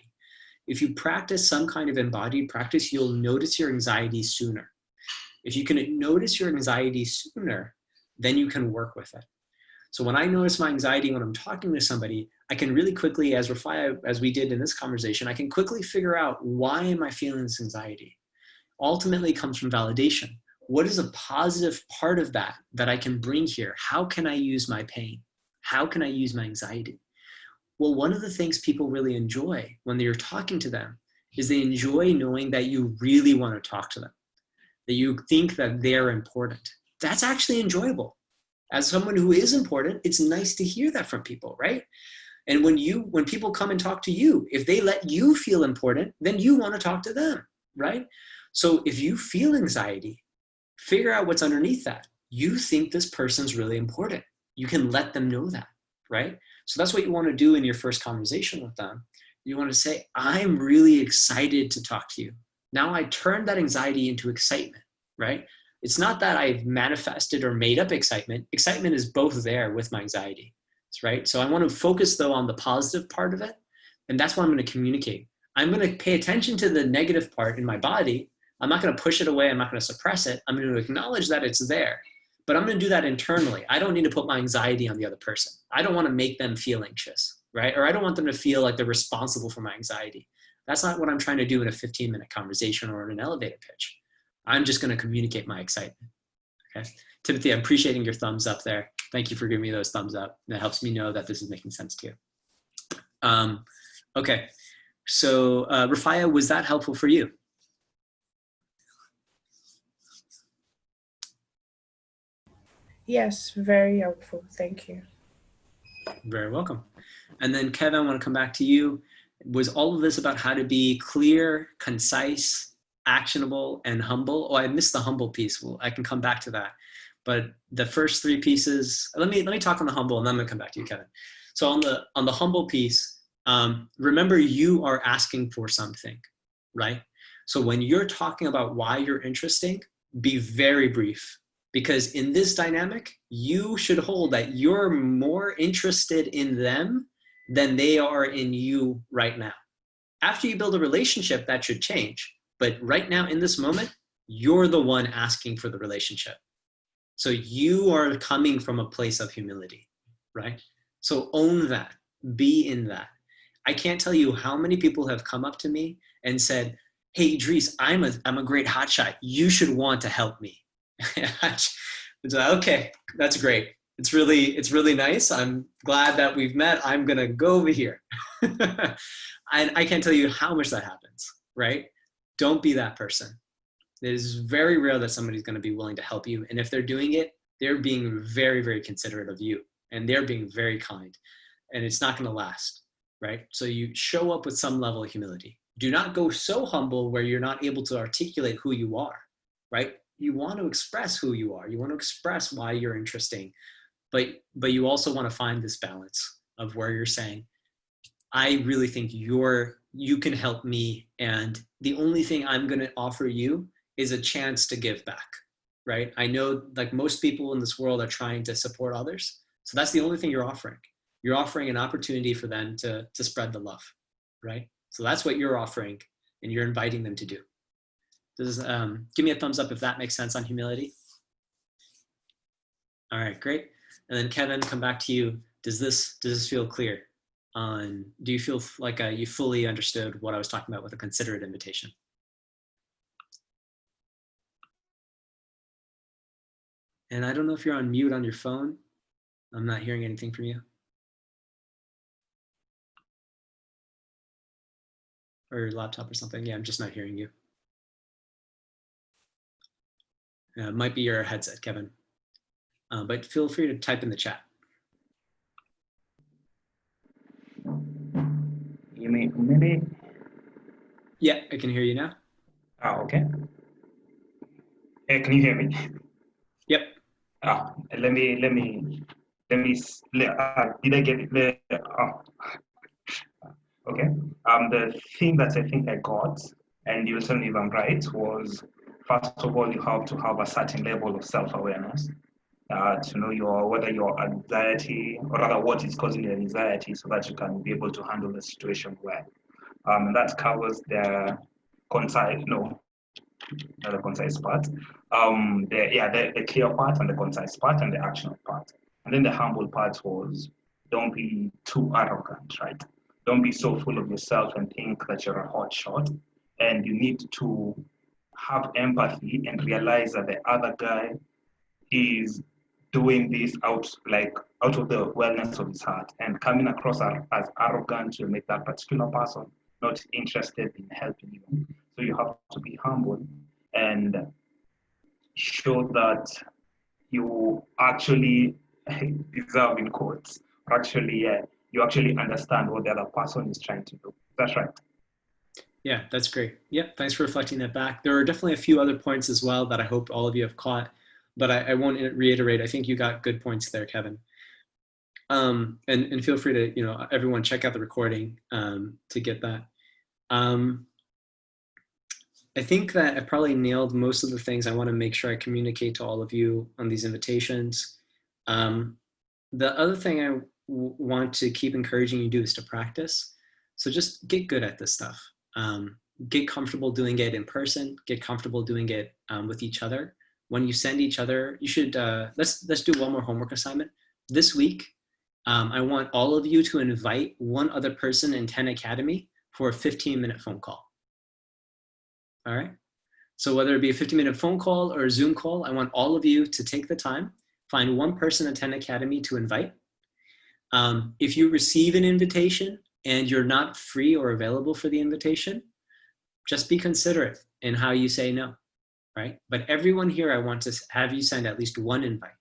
If you practice some kind of embodied practice, you'll notice your anxiety sooner. If you can notice your anxiety sooner, then you can work with it. So when I notice my anxiety when I'm talking to somebody, I can really quickly, as we did in this conversation, I can quickly figure out, why am I feeling this anxiety? Ultimately, it comes from validation. What is a positive part of that I can bring here? How can I use my pain? How can I use my anxiety? Well, one of the things people really enjoy when you're talking to them is they enjoy knowing that you really want to talk to them, that you think that they're important. That's actually enjoyable. As someone who is important, it's nice to hear that from people, right? And when people come and talk to you, if they let you feel important, then you want to talk to them, right? So if you feel anxiety, figure out what's underneath that. You think this person's really important. You can let them know that, right? So that's what you want to do in your first conversation with them. You want to say, I'm really excited to talk to you. Now I turned that anxiety into excitement, right? It's not that I've manifested or made up excitement. Excitement is both there with my anxiety, right? So I want to focus though on the positive part of it. And that's what I'm going to communicate. I'm going to pay attention to the negative part in my body. I'm not going to push it away. I'm not going to suppress it. I'm going to acknowledge that it's there, but I'm going to do that internally. I don't need to put my anxiety on the other person. I don't want to make them feel anxious, right? Or I don't want them to feel like they're responsible for my anxiety. That's not what I'm trying to do in a 15-minute conversation or in an elevator pitch. I'm just going to communicate my excitement. Okay. Timothy, I'm appreciating your thumbs up there. Thank you for giving me those thumbs up. That helps me know that this is making sense to you. Okay. So Rafaya, was that helpful for you? Yes, very helpful. Thank you. Very welcome. And then Kevin, I want to come back to you. Was all of this about how to be clear, concise, actionable, and humble? Oh, I missed the humble piece. Well, I can come back to that. But the first three pieces, let me talk on the humble, and then I'm going to come back to you, Kevin. So on the humble piece, remember you are asking for something, right? So when you're talking about why you're interesting, be very brief. Because in this dynamic, you should hold that you're more interested in them than they are in you right now. After you build a relationship, that should change. But right now, in this moment, you're the one asking for the relationship. So you are coming from a place of humility, right? So own that, be in that. I can't tell you how many people have come up to me and said, hey, Idris, I'm a great hotshot. You should want to help me. It's like, okay, that's great. It's really nice. I'm glad that we've met. I'm gonna go over here. And I can't tell you how much that happens, right? Don't be that person. It is very rare that somebody's gonna be willing to help you. And if they're doing it, they're being very, very considerate of you. And they're being very kind. And it's not gonna last, right? So you show up with some level of humility. Do not go so humble where you're not able to articulate who you are, right? You want to express who you are. You want to express why you're interesting, but you also want to find this balance of where you're saying, I really think you can help me, and the only thing I'm going to offer you is a chance to give back, right? I know like most people in this world are trying to support others, so that's the only thing you're offering. You're offering an opportunity for them to spread the love, right? So that's what you're offering, and you're inviting them to do. Give me a thumbs up if that makes sense on humility. All right, great. And then Kevin, come back to you. Does this feel clear? Do you feel like you fully understood what I was talking about with a considerate invitation? And I don't know if you're on mute on your phone. I'm not hearing anything from you. Or your laptop or something. Yeah, I'm just not hearing you. It might be your headset, Kevin. But feel free to type in the chat. You mean maybe? Yeah, I can hear you now. Oh, okay. Hey, can you hear me? Yep. Let me. Did I get it? Okay. The thing that I think I got, and you'll tell me if I'm right, was first of all, you have to have a certain level of self-awareness to know whether your anxiety, or rather what is causing your anxiety, so that you can be able to handle the situation well. And that covers the concise, no, not the concise part, the clear part and the concise part and the actional part. And then the humble part was, don't be too arrogant, right? Don't be so full of yourself and think that you're a hot shot. And you need to have empathy and realize that the other guy is doing this out of the wellness of his heart, and coming across as arrogant will make that particular person not interested in helping you. So you have to be humble and show that you actually deserve, in quotes, actually, you actually understand what the other person is trying to do. That's right. Yeah, that's great. Yeah, thanks for reflecting that back. There are definitely a few other points as well that I hope all of you have caught, but I won't reiterate. I think you got good points there, Kevin. And feel free to, everyone check out the recording to get that. I think that I probably nailed most of the things I want to make sure I communicate to all of you on these invitations. The other thing I want to keep encouraging you to do is to practice. So just get good at this stuff. Get comfortable doing it in person, get comfortable doing it with each other. When you send each other, you should, let's do one more homework assignment. This week, I want all of you to invite one other person in 10 Academy for a 15-minute phone call. All right. So whether it be a 15-minute phone call or a Zoom call, I want all of you to take the time, find one person at 10 Academy to invite. If you receive an invitation and you're not free or available for the invitation, just be considerate in how you say no, right? But everyone here, I want to have you send at least one invite.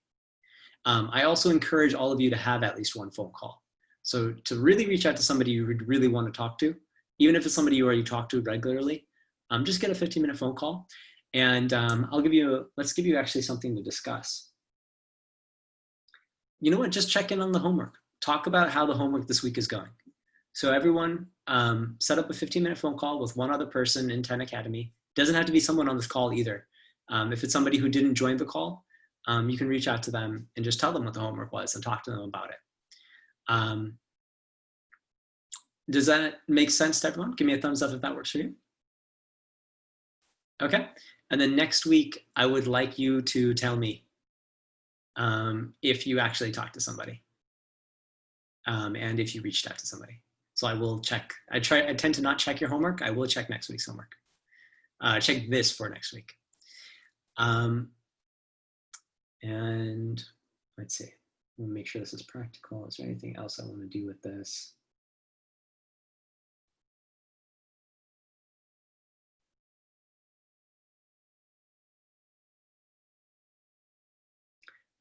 I also encourage all of you to have at least one phone call. So to really reach out to somebody you would really want to talk to, even if it's somebody you already talk to regularly, just get a 15-minute phone call, and let's give you actually something to discuss. You know what, just check in on the homework. Talk about how the homework this week is going. So everyone set up a 15-minute phone call with one other person in 10 Academy. Doesn't have to be someone on this call either. If it's somebody who didn't join the call, you can reach out to them and just tell them what the homework was and talk to them about it. Does that make sense to everyone? Give me a thumbs up if that works for you. Okay, and then next week, I would like you to tell me if you actually talked to somebody and if you reached out to somebody. So I will check. I tend to not check your homework. I will check next week's homework. Check this for next week. And let's see, we'll make sure this is practical. Is there anything else I want to do with this?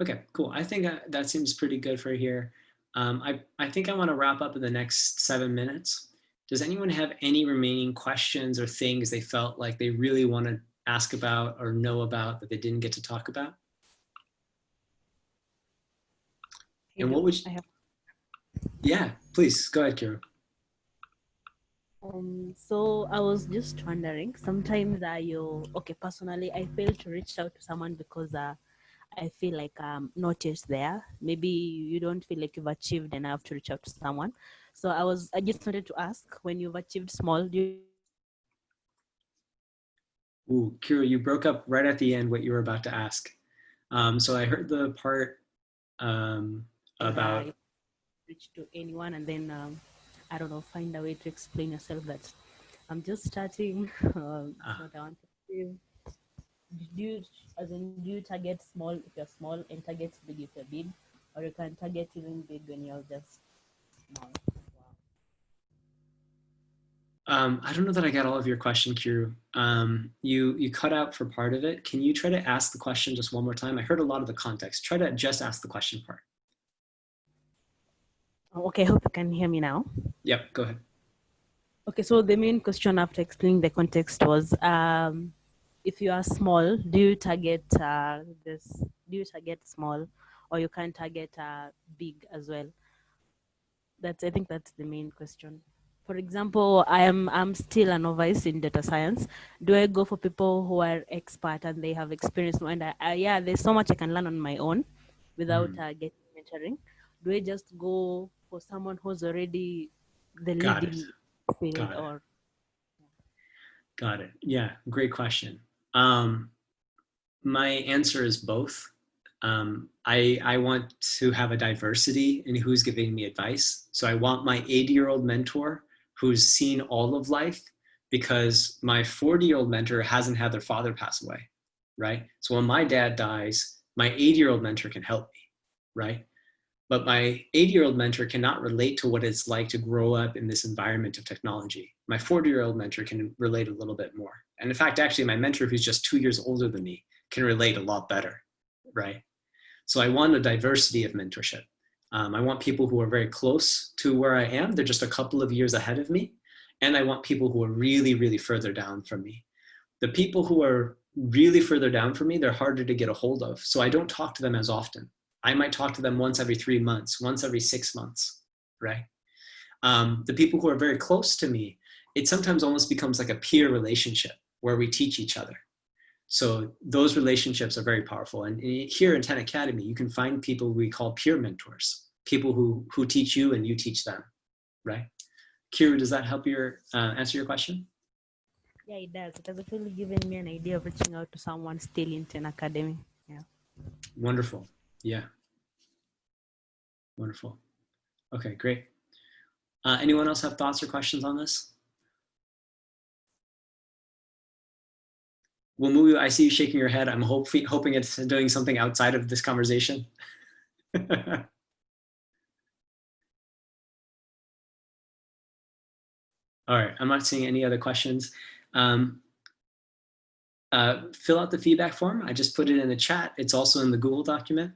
Okay, cool. I think that seems pretty good for here. I think I want to wrap up in the next 7 minutes. Does anyone have any remaining questions or things they felt like they really want to ask about or know about that they didn't get to talk about? And what would you... Yeah, please, go ahead, Kira. So I was just wondering, sometimes personally, I fail to reach out to someone because I feel like I'm not yet there. Maybe you don't feel like you've achieved enough to reach out to someone. So I just wanted to ask, when you've achieved small, do you... Ooh, Kira, you broke up right at the end what you were about to ask. So I heard the part about... reach to anyone and then, I don't know, find a way to explain yourself that I'm just starting, what I want to do. Do you target small if you're small and target big if you're big, or you can target even big when you're just small? I don't know that I got all of your question, Kiru. You cut out for part of it. Can you try to ask the question just one more time? I heard a lot of the context. Try to just ask the question part. Okay, I hope you can hear me now. Yep, go ahead. Okay, so the main question after explaining the context was, if you are small, do you target small, or you can target big as well? I think that's the main question. For example, I'm still a novice in data science. Do I go for people who are expert and they have experience? And yeah, there's so much I can learn on my own without getting mentoring. Do I just go for someone who's already the Got it. leading field Got it. or? Got it. Yeah, great question. My answer is both. I want to have a diversity in who's giving me advice. So I want my 80-year-old mentor who's seen all of life, because my 40-year-old mentor hasn't had their father pass away, right? So when my dad dies, my 80-year-old mentor can help me, right? But my 80-year-old mentor cannot relate to what it's like to grow up in this environment of technology. My 40-year-old mentor can relate a little bit more. And in fact, actually, my mentor, who's just 2 years older than me, can relate a lot better, right? So I want a diversity of mentorship. I want people who are very close to where I am. They're just a couple of years ahead of me. And I want people who are really, really further down from me. The people who are really further down from me, they're harder to get a hold of. So I don't talk to them as often. I might talk to them once every 3 months, once every 6 months, right? The people who are very close to me, it sometimes almost becomes like a peer relationship where we teach each other. So those relationships are very powerful. And here in 10 Academy, you can find people we call peer mentors, people who teach you and you teach them, right? Kira, does that help answer your question? Yeah, it does. It has actually given me an idea of reaching out to someone still in 10 Academy. Yeah. Wonderful. Yeah. Wonderful. Okay, great. Anyone else have thoughts or questions on this? Well, I see you shaking your head. I'm hoping it's doing something outside of this conversation. All right, I'm not seeing any other questions. Fill out the feedback form. I just put it in the chat. It's also in the Google document.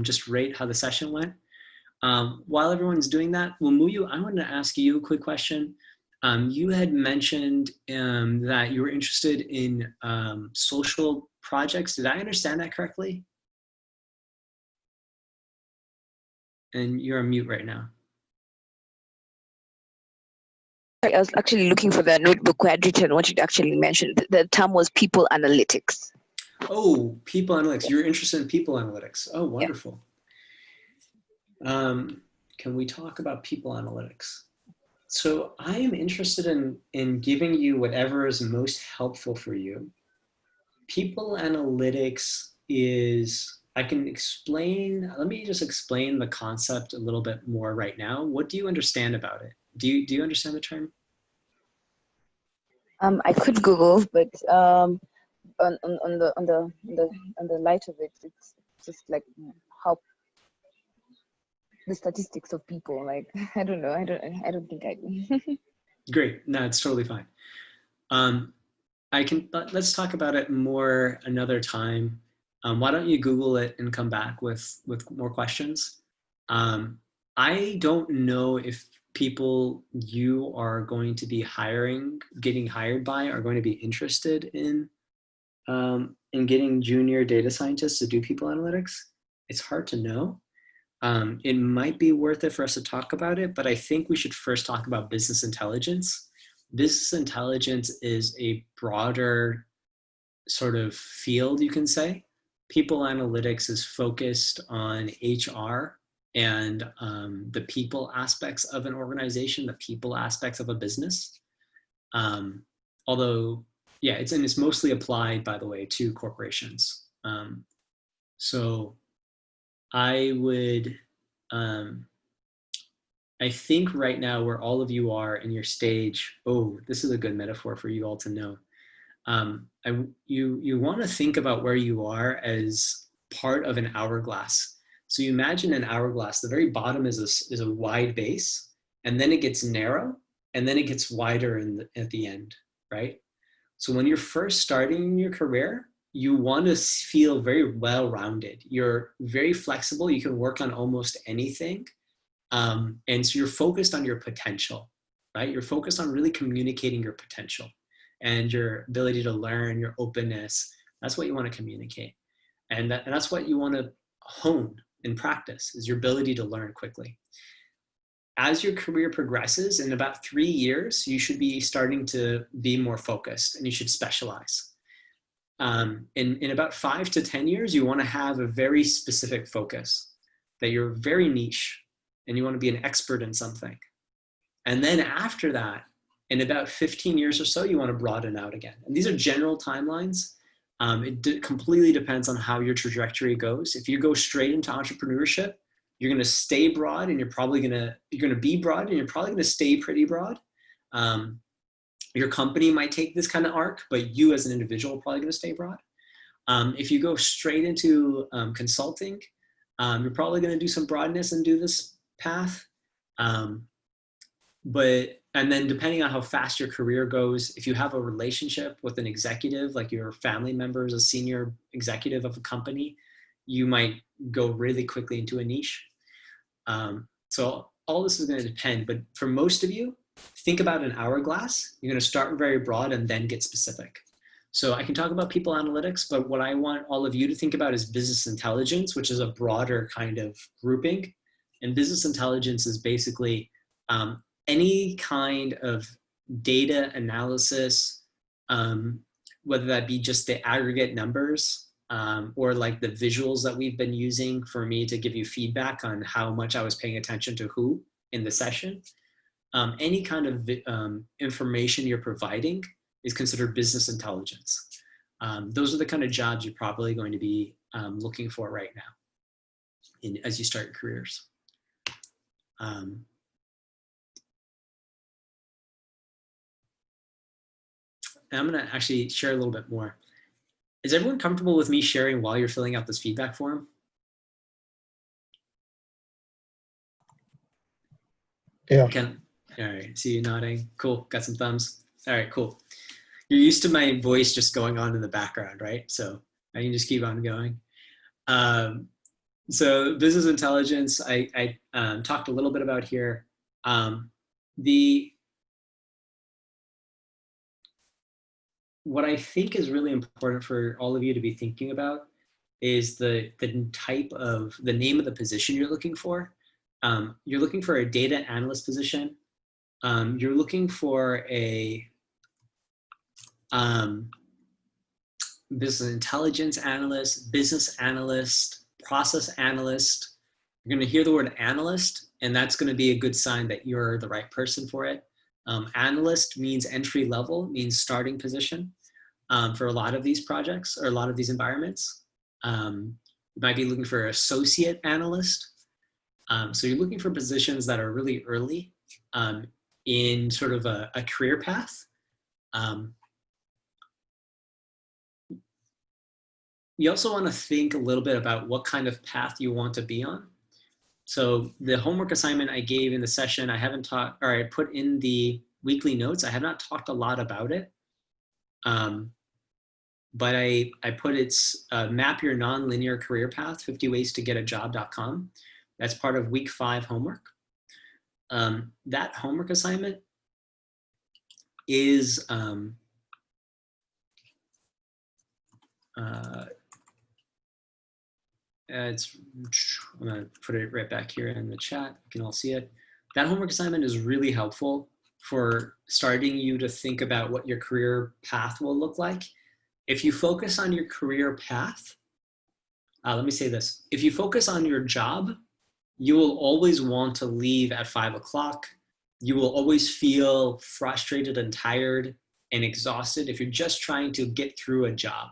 Just rate how the session went. While everyone's doing that, Wamuyu, I wanted to ask you a quick question. You had mentioned that you were interested in social projects. Did I understand that correctly? And you're on mute right now. I was actually looking for the notebook where I'd written what you'd actually mentioned. The term was people analytics. Oh, people analytics. You're interested in people analytics. Oh, wonderful. Yeah. Can we talk about people analytics? So I am interested in giving you whatever is most helpful for you. People analytics is, I can explain, let me just explain the concept a little bit more right now. What do you understand about it? Do you understand the term? I could Google, but on the light of it, it's just like how the statistics of people. Like I don't know. I don't think I do. Great. No, it's totally fine. Let's talk about it more another time. Why don't you Google it and come back with more questions? I don't know if people you are going to be getting hired by are going to be interested in getting junior data scientists to do people analytics. It's hard to know. It might be worth it for us to talk about it, but I think we should first talk about business intelligence. Business intelligence is a broader sort of field, you can say. People analytics is focused on HR and the people aspects of an organization, the people aspects of a business. Although, yeah, it's mostly applied, by the way, to corporations. So I would, I think right now where all of you are in your stage, oh, this is a good metaphor for you all to know. You want to think about where you are as part of an hourglass. So you imagine an hourglass, the very bottom is a wide base, and then it gets narrow, and then it gets wider at the end, right? So when you're first starting your career, you want to feel very well-rounded. You're very flexible. You can work on almost anything. And so you're focused on your potential, right? You're focused on really communicating your potential and your ability to learn, your openness. That's what you want to communicate. And that's what you want to hone in practice, is your ability to learn quickly. as your career progresses, in about 3 years, you should be starting to be more focused and you should specialize. In about 5 to 10 years, you want to have a very specific focus, that you're very niche and you want to be an expert in something. And then after that, in about 15 years or so, you want to broaden out again. And these are general timelines. Completely depends on how your trajectory goes. If you go straight into entrepreneurship, you're going to stay broad, and you're going to be broad, and you're probably going to stay pretty broad. Your company might take this kind of arc, but you as an individual are probably going to stay broad. If you go straight into consulting, you're probably going to do some broadness and do this path. And then depending on how fast your career goes, if you have a relationship with an executive, like your family member is a senior executive of a company, you might go really quickly into a niche. So all this is going to depend, but for most of you, think about an hourglass. You're going to start very broad and then get specific. So I can talk about people analytics, but what I want all of you to think about is business intelligence, which is a broader kind of grouping. And business intelligence is basically any kind of data analysis, whether that be just the aggregate numbers or like the visuals that we've been using for me to give you feedback on how much I was paying attention to who in the session. Any kind of information you're providing is considered business intelligence. Those are the kind of jobs you're probably going to be looking for right now as you start your careers. And I'm going to actually share a little bit more. Is everyone comfortable with me sharing while you're filling out this feedback form? Yeah. All right, see you nodding. Cool, got some thumbs. All right, cool. You're used to my voice just going on in the background, right? So I can just keep on going. So business intelligence, I talked a little bit about here. What I think is really important for all of you to be thinking about is the name of the position you're looking for. You're looking for a data analyst position. You're looking for a business intelligence analyst, business analyst, process analyst. You're going to hear the word analyst, and that's going to be a good sign that you're the right person for it. Analyst means entry level, means starting position for a lot of these projects or a lot of these environments. You might be looking for associate analyst. So you're looking for positions that are really early in sort of a career path. You also want to think a little bit about what kind of path you want to be on. So the homework assignment I gave in the session, I haven't taught, or I put in the weekly notes. I have not talked a lot about it. But I put it's map your nonlinear career path, 50 ways to get a job.com. That's part of week 5 homework. That homework assignment is I'm gonna put it right back here in the chat. You can all see it. That homework assignment is really helpful for starting you to think about what your career path will look like. If you focus on your career path, let me say this. If you focus on your job, you will always want to leave at 5 o'clock. You will always feel frustrated and tired and exhausted if you're just trying to get through a job.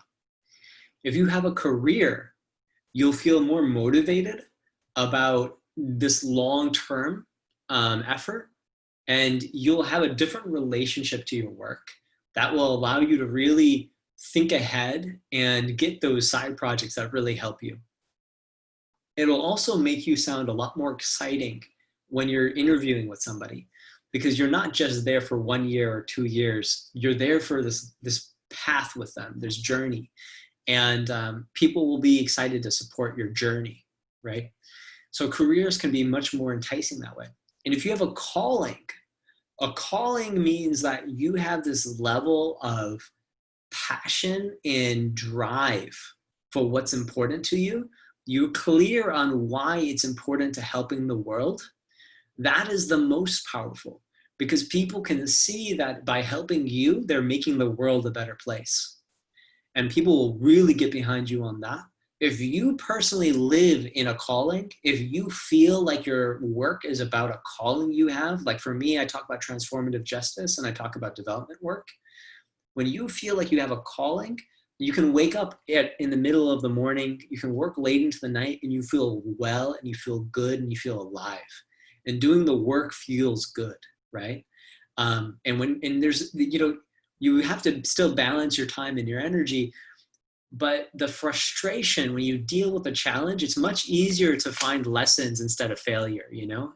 If you have a career, you'll feel more motivated about this long-term effort, and you'll have a different relationship to your work that will allow you to really think ahead and get those side projects that really help you. It'll also make you sound a lot more exciting when you're interviewing with somebody, because you're not just there for 1 year or 2 years. You're there for this path with them, this journey. And people will be excited to support your journey, right? So careers can be much more enticing that way. And if you have a calling means that you have this level of passion and drive for what's important to you. You're clear on why it's important to helping the world. that is the most powerful, because people can see that by helping you, they're making the world a better place. And people will really get behind you on that. If you personally live in a calling, if you feel like your work is about a calling you have, like for me, I talk about transformative justice and I talk about development work. When you feel like you have a calling, you can wake up in the middle of the morning, you can work late into the night, and you feel well and you feel good and you feel alive. And doing the work feels good, right? And there's, you have to still balance your time and your energy. But the frustration, when you deal with a challenge, it's much easier to find lessons instead of failure,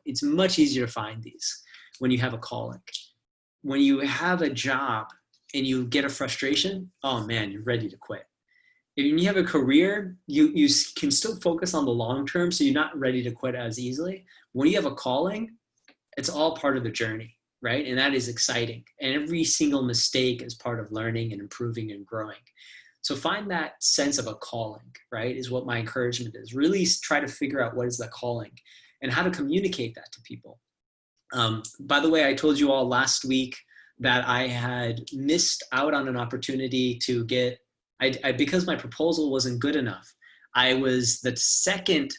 It's much easier to find these when you have a calling. When you have a job and you get a frustration, oh man, you're ready to quit. If you have a career, you can still focus on the long term, so you're not ready to quit as easily. When you have a calling, it's all part of the journey, right? And that is exciting. And every single mistake is part of learning and improving and growing. So find that sense of a calling, right, is what my encouragement is. Really try to figure out what is that calling and how to communicate that to people. By the way, I told you all last week that I had missed out on an opportunity to get, because my proposal wasn't good enough, I was the second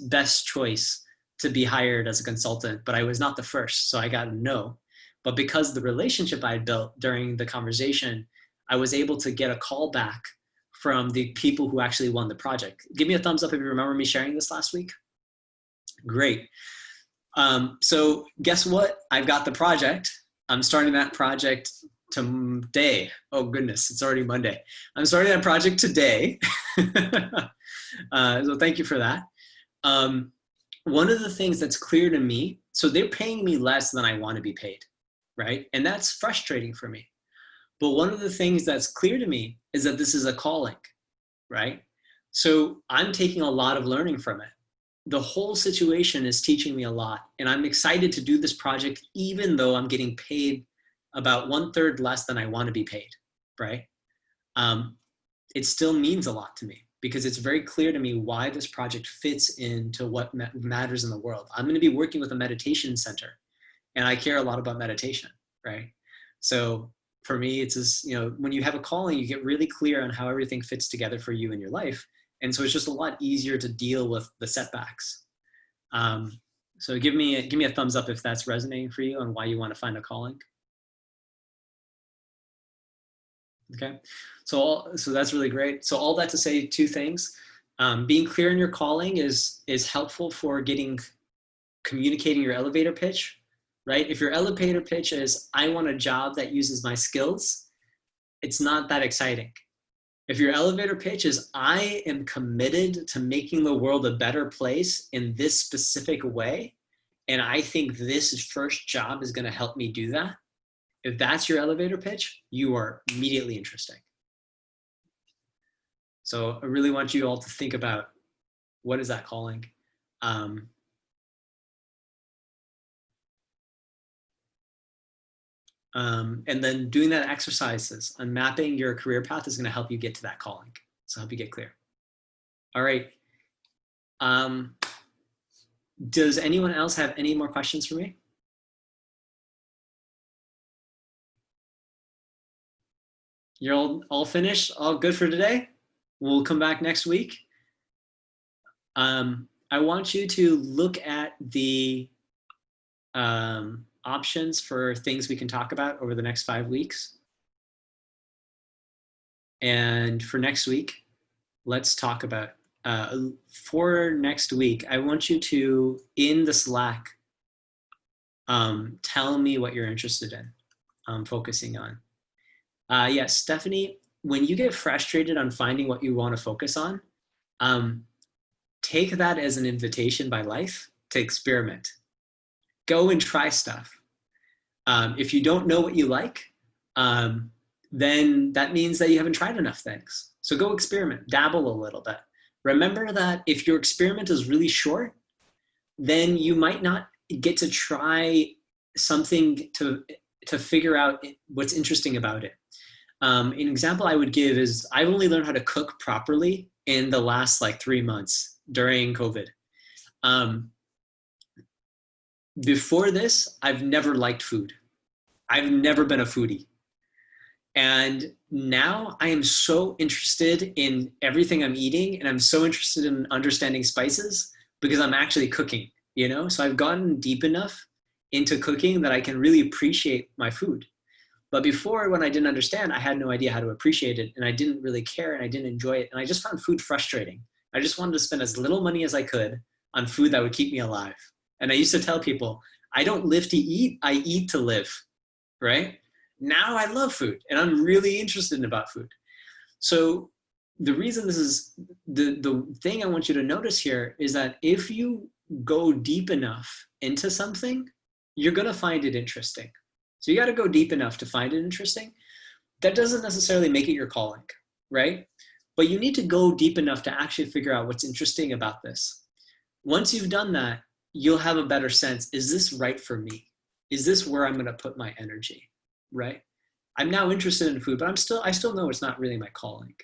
best choice to be hired as a consultant, but I was not the first, so I got a no. But because the relationship I built during the conversation, I was able to get a call back from the people who actually won the project. Give me a thumbs up if you remember me sharing this last week. Great. So guess what? I've got the project. I'm starting that project today. Oh goodness, it's already Monday. I'm starting that project today. So thank you for that. One of the things that's clear to me, so they're paying me less than I want to be paid, right? And that's frustrating for me. But one of the things that's clear to me is that this is a calling, right? So I'm taking a lot of learning from it. The whole situation is teaching me a lot, and I'm excited to do this project even though I'm getting paid about 1/3 less than I want to be paid, right? It still means a lot to me because it's very clear to me why this project fits into what matters in the world. I'm going to be working with a meditation center, and I care a lot about meditation, right? So for me, it's just, when you have a calling, you get really clear on how everything fits together for you in your life. And so it's just a lot easier to deal with the setbacks. So give me a thumbs up if that's resonating for you on why you want to find a calling. Okay, so that's really great. So all that to say two things. Being clear in your calling is helpful for communicating your elevator pitch, right? If your elevator pitch is, I want a job that uses my skills, it's not that exciting. If your elevator pitch is, I am committed to making the world a better place in this specific way, and I think this first job is going to help me do that, if that's your elevator pitch, you are immediately interesting. So I really want you all to think about, what is that calling? And then doing that exercises and mapping your career path is going to help you get to that calling. So help you get clear. All right. Does anyone else have any more questions for me? You're all finished? All good for today? We'll come back next week. I want you to look at the options for things we can talk about over the next 5 weeks. And for next week, let's talk about, for next week, I want you to, in the Slack, tell me what you're interested in, focusing on. Yes, Stephanie, when you get frustrated on finding what you want to focus on, take that as an invitation by life to experiment. Go and try stuff. If you don't know what you like, then that means that you haven't tried enough things. So go experiment, dabble a little bit. Remember that if your experiment is really short, then you might not get to try something to figure out what's interesting about it. An example I would give is I've only learned how to cook properly in the last 3 months during COVID. before this, I've never liked food. I've never been a foodie. And now I am so interested in everything I'm eating, and I'm so interested in understanding spices because I'm actually cooking, you know? So I've gotten deep enough into cooking that I can really appreciate my food. But before, when I didn't understand, I had no idea how to appreciate it, and I didn't really care, and I didn't enjoy it, and I just found food frustrating. I just wanted to spend as little money as I could on food that would keep me alive. And I used to tell people, I don't live to eat, I eat to live, right? Now I love food, and I'm really interested about food. So the reason this is, the thing I want you to notice here is that if you go deep enough into something, you're gonna find it interesting. So you gotta go deep enough to find it interesting. That doesn't necessarily make it your calling, right? But you need to go deep enough to actually figure out what's interesting about this. Once you've done that, you'll have a better sense, is this right for me? Is this where I'm gonna put my energy, right? I'm now interested in food, but I still know it's not really my calling,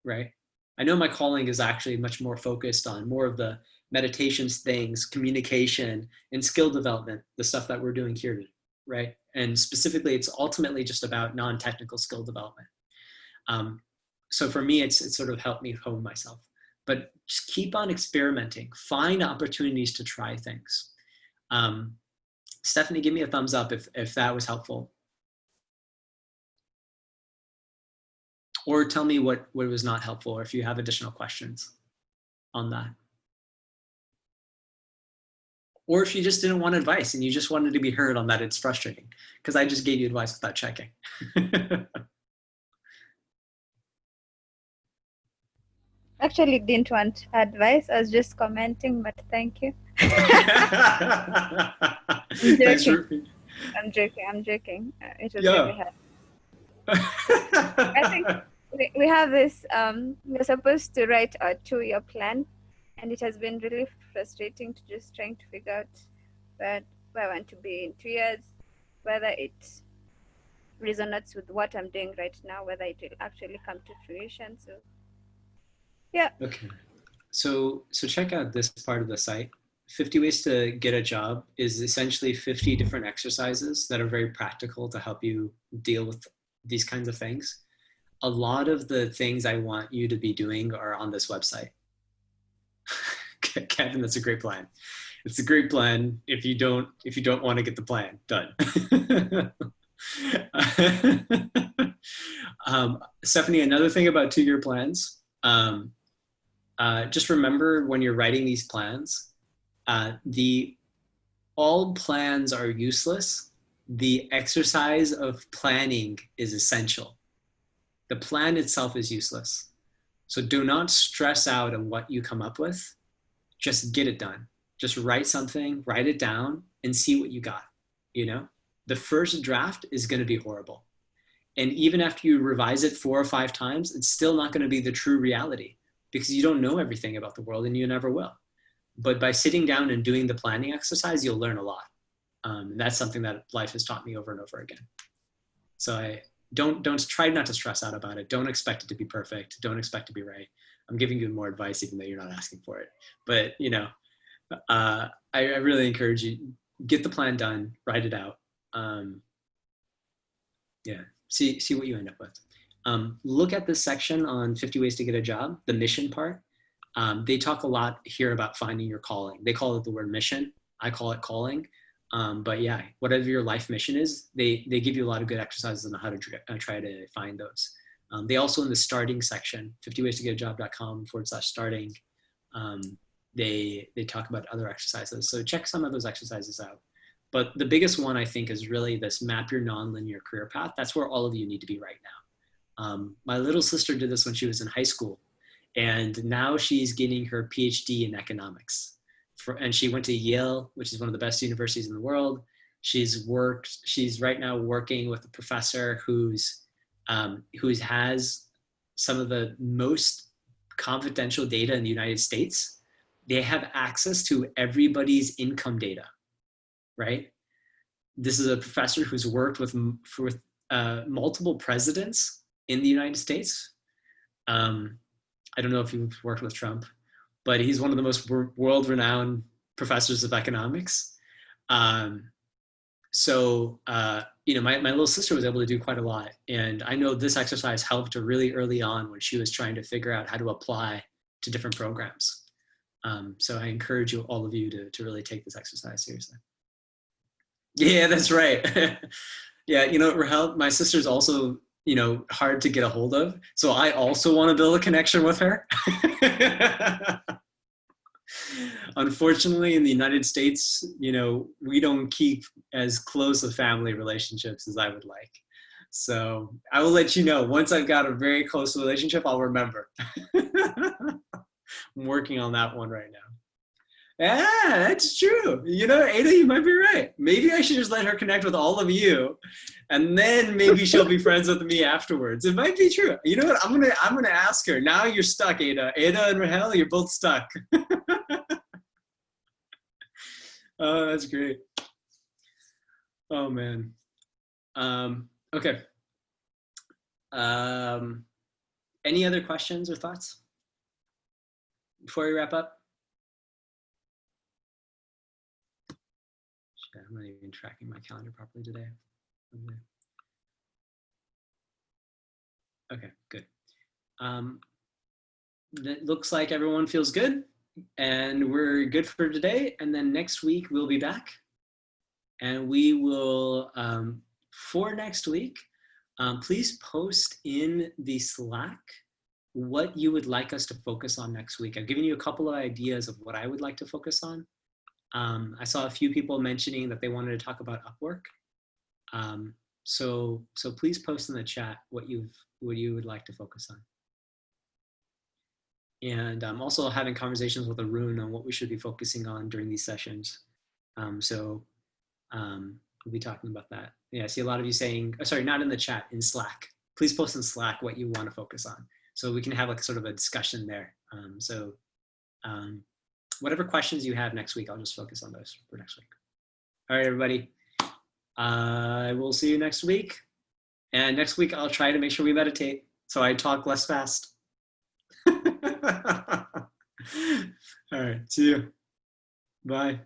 right? I know my calling is actually much more focused on more of the meditations things, communication, and skill development, the stuff that we're doing here, right? And specifically, it's ultimately just about non-technical skill development. So for me, it's sort of helped me hone myself. But just keep on experimenting. Find opportunities to try things. Stephanie, give me a thumbs up if that was helpful. Or tell me what was not helpful, or if you have additional questions on that. Or if you just didn't want advice and you just wanted to be heard on that, it's frustrating because I just gave you advice without checking. Actually didn't want advice. I was just commenting, but thank you. I'm joking. It was really hard. I think we have this, we're supposed to write a 2-year plan, and it has been really frustrating to just trying to figure out where I want to be in 2 years, whether it resonates with what I'm doing right now, whether it will actually come to fruition. So yeah. Okay. So check out this part of the site. 50 Ways to Get a Job is essentially 50 different exercises that are very practical to help you deal with these kinds of things. A lot of the things I want you to be doing are on this website. Kevin, that's a great plan. It's a great plan if you don't want to get the plan done. Stephanie, another thing about 2-year plans, just remember when you're writing these plans, all plans are useless. The exercise of planning is essential. The plan itself is useless. So do not stress out on what you come up with. Just get it done. Just write something, write it down, and see what you got. You know, the first draft is going to be horrible. And even after you revise it 4 or 5 times, it's still not going to be the true reality because you don't know everything about the world and you never will. But by sitting down and doing the planning exercise, you'll learn a lot. That's something that life has taught me over and over again. So I don't try not to stress out about it. Don't expect it to be perfect. Don't expect to be right. I'm giving you more advice even though you're not asking for it. But you know, I really encourage you, get the plan done, write it out. Yeah, see what you end up with. Look at this section on 50 Ways to Get a Job, the mission part. They talk a lot here about finding your calling. They call it the word mission. I call it calling. But yeah, whatever your life mission is, they give you a lot of good exercises on how to try to find those. They also, in the starting section, 50waystogetAjob.com/starting, they talk about other exercises. So check some of those exercises out. But the biggest one, I think, is really this map your nonlinear career path. That's where all of you need to be right now. My little sister did this when she was in high school, and now she's getting her PhD in economics. And she went to Yale, which is one of the best universities in the world. She's right now working with a professor who has some of the most confidential data in the United States. They have access to everybody's income data, right? This is a professor who's worked with multiple presidents in the United States. I don't know if you've worked with Trump, but he's one of the most world-renowned professors of economics. So, you know, my little sister was able to do quite a lot. And I know this exercise helped her really early on when she was trying to figure out how to apply to different programs. So I encourage you, all of you, to really take this exercise seriously. Yeah, that's right. Yeah, you know, Rahel, my sister's also, you know, hard to get a hold of. So I also want to build a connection with her. Unfortunately, in the United States, you know, we don't keep as close of family relationships as I would like. So I will let you know. Once I've got a very close relationship, I'll remember. I'm working on that one right now. Yeah, that's true. You know, Ada, you might be right. Maybe I should just let her connect with all of you, and then maybe she'll be friends with me afterwards. It might be true. You know what? I'm gonna ask her. Now you're stuck, Ada. Ada and Rahel, you're both stuck. Oh, that's great. Oh man. Okay. Any other questions or thoughts before we wrap up? Shit, I'm not even tracking my calendar properly today. Okay, good. That looks like everyone feels good, and we're good for today. And then next week we'll be back, and we will, for next week, please post in the Slack what you would like us to focus on next week. I've given you a couple of ideas of what I would like to focus on. I saw a few people mentioning that they wanted to talk about Upwork. So please post in the chat what you would like to focus on. And I'm also having conversations with Arun on what we should be focusing on during these sessions. We'll be talking about that. Yeah, I see a lot of you saying, oh, sorry, not in the chat, in Slack. Please post in Slack what you want to focus on, so we can have like sort of a discussion there. Whatever questions you have next week, I'll just focus on those for next week. All right, everybody. I will see you next week. And next week, I'll try to make sure we meditate so I talk less fast. All right, see you. Bye.